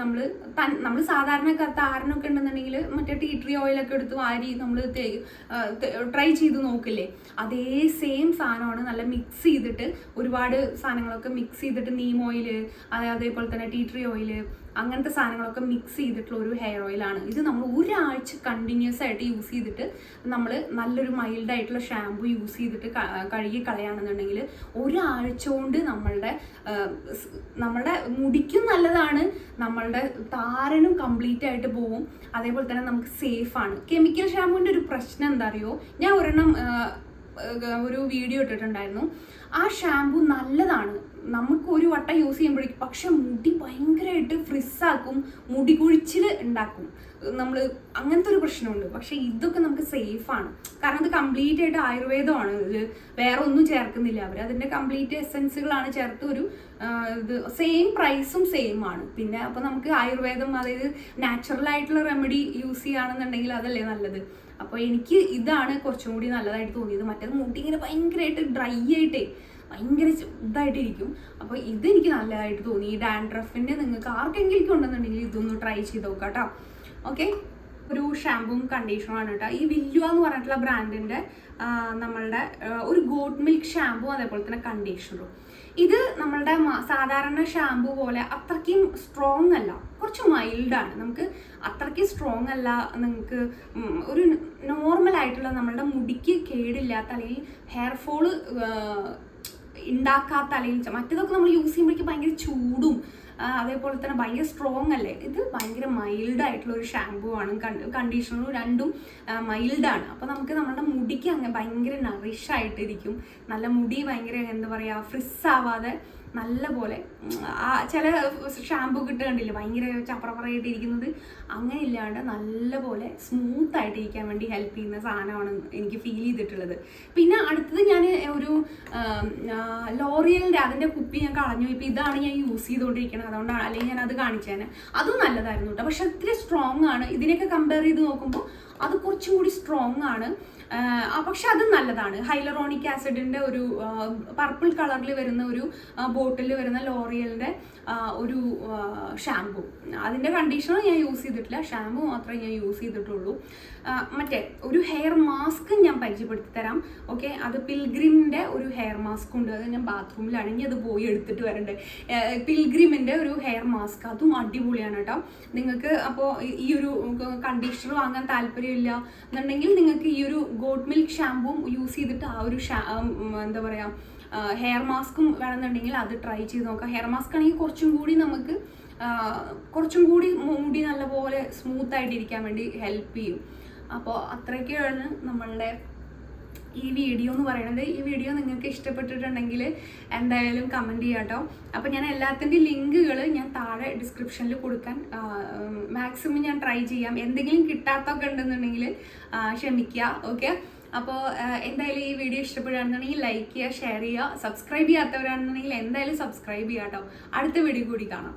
നമ്മൾ സാധാരണ താരനൊക്കെ ഉണ്ടെന്നുണ്ടെങ്കിൽ മറ്റേ ടീ ട്രീ ഓയിലൊക്കെ എടുത്ത് വാരി നമ്മൾ ട്രൈ ചെയ്ത് നോക്കില്ലേ, അതേ സെയിം സാധനമാണ്. നല്ല മിക്സ് ചെയ്തിട്ട് ഒരുപാട് സാധനങ്ങളൊക്കെ മിക്സ് ചെയ്തിട്ട് നീം ഓയിൽ, അതേപോലെ തന്നെ ടീ ട്രീ ഓയിൽ, അങ്ങനത്തെ സാധനങ്ങളൊക്കെ മിക്സ് ചെയ്തിട്ടുള്ള ഒരു ഹെയർ ഓയിലാണ് ഇത്. നമ്മൾ ഒരാഴ്ച കണ്ടിന്യൂസ് ആയിട്ട് യൂസ് ചെയ്തിട്ട് നമ്മൾ നല്ലൊരു മൈൽഡായിട്ടുള്ള ഷാമ്പു യൂസ് ചെയ്തിട്ട് കഴുകി കളയാണെന്നുണ്ടെങ്കിൽ ഒരാഴ്ച കൊണ്ട് നമ്മളുടെ മുടിക്കും നല്ലതാണ്, നമ്മളുടെ താരനും കംപ്ലീറ്റ് ആയിട്ട് പോവും. അതേപോലെ തന്നെ നമുക്ക് സേഫാണ്. കെമിക്കൽ ഷാമ്പുവിൻ്റെ ഒരു പ്രശ്നം എന്താ അറിയോ, ഞാൻ ഒരു വീഡിയോ ഇട്ടിട്ടുണ്ടായിരുന്നു. ആ ഷാമ്പു നല്ലതാണ് നമുക്ക് ഒരു വട്ടം യൂസ് ചെയ്യുമ്പോഴേക്കും, പക്ഷെ മുടി ഭയങ്കരമായിട്ട് ഫ്രിസ്സാക്കും, മുടി കുഴിച്ചിൽ ഉണ്ടാക്കും. നമ്മൾ അങ്ങനത്തെ ഒരു പ്രശ്നമുണ്ട്. പക്ഷെ ഇതൊക്കെ നമുക്ക് സേഫാണ്, കാരണം ഇത് കംപ്ലീറ്റ് ആയിട്ട് ആയുർവേദമാണ്. ഇത് വേറെ ഒന്നും ചേർക്കുന്നില്ല അവർ, അതിൻ്റെ കംപ്ലീറ്റ് എസെൻസുകളാണ് ചേർത്ത് ഒരു ഇത്. സെയിം പ്രൈസും സെയിം ആണ്. പിന്നെ അപ്പോൾ നമുക്ക് ആയുർവേദം, അതായത് നാച്ചുറൽ ആയിട്ടുള്ള റെമഡി യൂസ് ചെയ്യുകയാണെന്നുണ്ടെങ്കിൽ അതല്ലേ നല്ലത്. അപ്പോൾ എനിക്ക് ഇതാണ് കുറച്ചും കൂടി നല്ലതായിട്ട് തോന്നിയത്. മറ്റേത് മുടി ഇങ്ങനെ ഭയങ്കരമായിട്ട് ഡ്രൈ ആയിട്ടേ ഭയങ്കര ഇതായിട്ടിരിക്കും. അപ്പോൾ ഇതെനിക്ക് നല്ലതായിട്ട് തോന്നി. ഈ ഡാൻഡ്രഫിൻ്റെ നിങ്ങൾക്ക് ആർക്കെങ്കിലും ഉണ്ടെന്നുണ്ടെങ്കിൽ ഇതൊന്ന് ട്രൈ ചെയ്ത് നോക്കാം കേട്ടോ. ഓക്കെ, ഒരു ഷാമ്പുവും കണ്ടീഷണറാണ് കേട്ടോ. ഈ വില്ലുവ എന്ന് പറഞ്ഞിട്ടുള്ള ബ്രാൻഡിൻ്റെ നമ്മളുടെ ഒരു ഗോട്ട് മിൽക്ക് ഷാമ്പു, അതേപോലെ തന്നെ കണ്ടീഷണറും. ഇത് നമ്മളുടെ സാധാരണ ഷാമ്പു പോലെ അത്രയ്ക്കും സ്ട്രോങ് അല്ല, കുറച്ച് മൈൽഡാണ്. നമുക്ക് അത്രയ്ക്കും സ്ട്രോങ് അല്ല, നിങ്ങൾക്ക് ഒരു നോർമലായിട്ടുള്ള നമ്മളുടെ മുടിക്ക് കേടില്ലാത്ത അല്ലെങ്കിൽ ഹെയർ ഫോള് ഉണ്ടാക്കാത്ത അല്ലെങ്കിൽ മറ്റേതൊക്കെ നമ്മൾ യൂസ് ചെയ്യുമ്പോഴേക്കും ഭയങ്കര ചൂടും അതേപോലെ തന്നെ ഭയങ്കര സ്ട്രോങ് അല്ലേ. ഇത് ഭയങ്കര മൈൽഡ് ആയിട്ടുള്ള ഒരു ഷാമ്പൂ ആണ്. കണ്ടീഷണറും രണ്ടും മൈൽഡാണ്. അപ്പോൾ നമുക്ക് നമ്മുടെ മുടിക്ക് അങ്ങനെ ഭയങ്കര നറിഷായിട്ടിരിക്കും. നല്ല മുടി ഭയങ്കര എന്താ പറയുക ഫ്രിസ് ആവാതെ നല്ല പോലെ ചില ഷാമ്പൂ കിട്ടുകണ്ടില്ലേ ഭയങ്കര ചപ്പറപ്പറയായിട്ടിരിക്കുന്നത്, അങ്ങനെ ഇല്ലാണ്ട് നല്ല പോലെ സ്മൂത്ത് ആയിട്ടിരിക്കാൻ വേണ്ടി ഹെൽപ്പ് ചെയ്യുന്ന സാധനമാണ് എനിക്ക് ഫീൽ ചെയ്തിട്ടുള്ളത്. പിന്നെ അടുത്തത് ഞാൻ ഒരു ലോറിയലിൻ്റെ അതിൻ്റെ കുപ്പി ഞാൻ കളഞ്ഞു. ഇപ്പോൾ ഇതാണ് ഞാൻ യൂസ് ചെയ്തുകൊണ്ടിരിക്കുന്നത്, അതുകൊണ്ടാണ്, അല്ലെങ്കിൽ ഞാൻ അത് കാണിച്ചേനെ. അതും നല്ലതായിരുന്നു കേട്ടോ, പക്ഷെ അത്ര സ്ട്രോങ് ആണ്. ഇതിനെയൊക്കെ കമ്പയർ ചെയ്ത് നോക്കുമ്പോൾ അത് കുറച്ചും കൂടി സ്ട്രോങ് ആണ്. പക്ഷെ അത് നല്ലതാണ്. ഹൈലറോണിക് ആസിഡിൻ്റെ ഒരു പർപ്പിൾ കളറിൽ വരുന്ന ഒരു ബോട്ടിൽ വരുന്ന ലോറിയലിൻ്റെ ഒരു ഷാമ്പു. അതിൻ്റെ കണ്ടീഷണർ ഞാൻ യൂസ് ചെയ്തിട്ടില്ല, ഷാമ്പു മാത്രമേ ഞാൻ യൂസ് ചെയ്തിട്ടുള്ളൂ. മറ്റേ ഒരു ഹെയർ മാസ്ക് ഞാൻ പരിചയപ്പെടുത്തി തരാം. ഓക്കെ, അത് പിൽഗ്രിമിൻ്റെ ഒരു ഹെയർ മാസ്ക് ഉണ്ട്. അത് ഞാൻ ബാത്റൂമിലാണ്, ഇനി അത് പോയി എടുത്തിട്ട് വരണ്ടേ. പിൽഗ്രിമിൻ്റെ ഒരു ഹെയർ മാസ്ക്, അതും അടിപൊളിയാണ് കേട്ടോ. നിങ്ങൾക്ക് അപ്പോൾ ഈ ഒരു കണ്ടീഷണർ വാങ്ങാൻ താല്പര്യമില്ല എന്നുണ്ടെങ്കിൽ നിങ്ങൾക്ക് ഈ ഒരു ഗോട്ട് മിൽക്ക് ഷാമ്പുവും യൂസ് ചെയ്തിട്ട് ആ ഒരു എന്താ പറയുക ഹെയർ മാസ്കും വേണമെന്നുണ്ടെങ്കിൽ അത് ട്രൈ ചെയ്ത് നോക്കാം. ഹെയർ മാസ്ക് ആണെങ്കിൽ കുറച്ചും കൂടി മുടി നല്ലപോലെ സ്മൂത്ത് ആയിട്ടിരിക്കാൻ വേണ്ടി ഹെൽപ്പ് ചെയ്യും. അപ്പോൾ അത്രയൊക്കെയാണ് നമ്മളുടെ ഈ വീഡിയോ എന്ന് പറയുന്നത്. ഈ വീഡിയോ നിങ്ങൾക്ക് ഇഷ്ടപ്പെട്ടിട്ടുണ്ടെങ്കിൽ എന്തായാലും കമൻറ്റ് ചെയ്യാം കേട്ടോ. അപ്പോൾ ഞാൻ എല്ലാത്തിൻ്റെ ലിങ്കുകൾ ഞാൻ താഴെ ഡിസ്ക്രിപ്ഷനിൽ കൊടുക്കാൻ മാക്സിമം ഞാൻ ട്രൈ ചെയ്യാം. എന്തെങ്കിലും കിട്ടാത്തൊക്കെ ഉണ്ടെന്നുണ്ടെങ്കിൽ ക്ഷമിക്കുക. ഓക്കെ, അപ്പോൾ എന്തായാലും ഈ വീഡിയോ ഇഷ്ടപ്പെടുകയാണെന്നുണ്ടെങ്കിൽ ലൈക്ക് ചെയ്യുക, ഷെയർ ചെയ്യുക. സബ്സ്ക്രൈബ് ചെയ്യാത്തവരാണെന്നുണ്ടെങ്കിൽ എന്തായാലും സബ്സ്ക്രൈബ് ചെയ്യുക കേട്ടോ. അടുത്ത വീഡിയോ കൂടി കാണാം.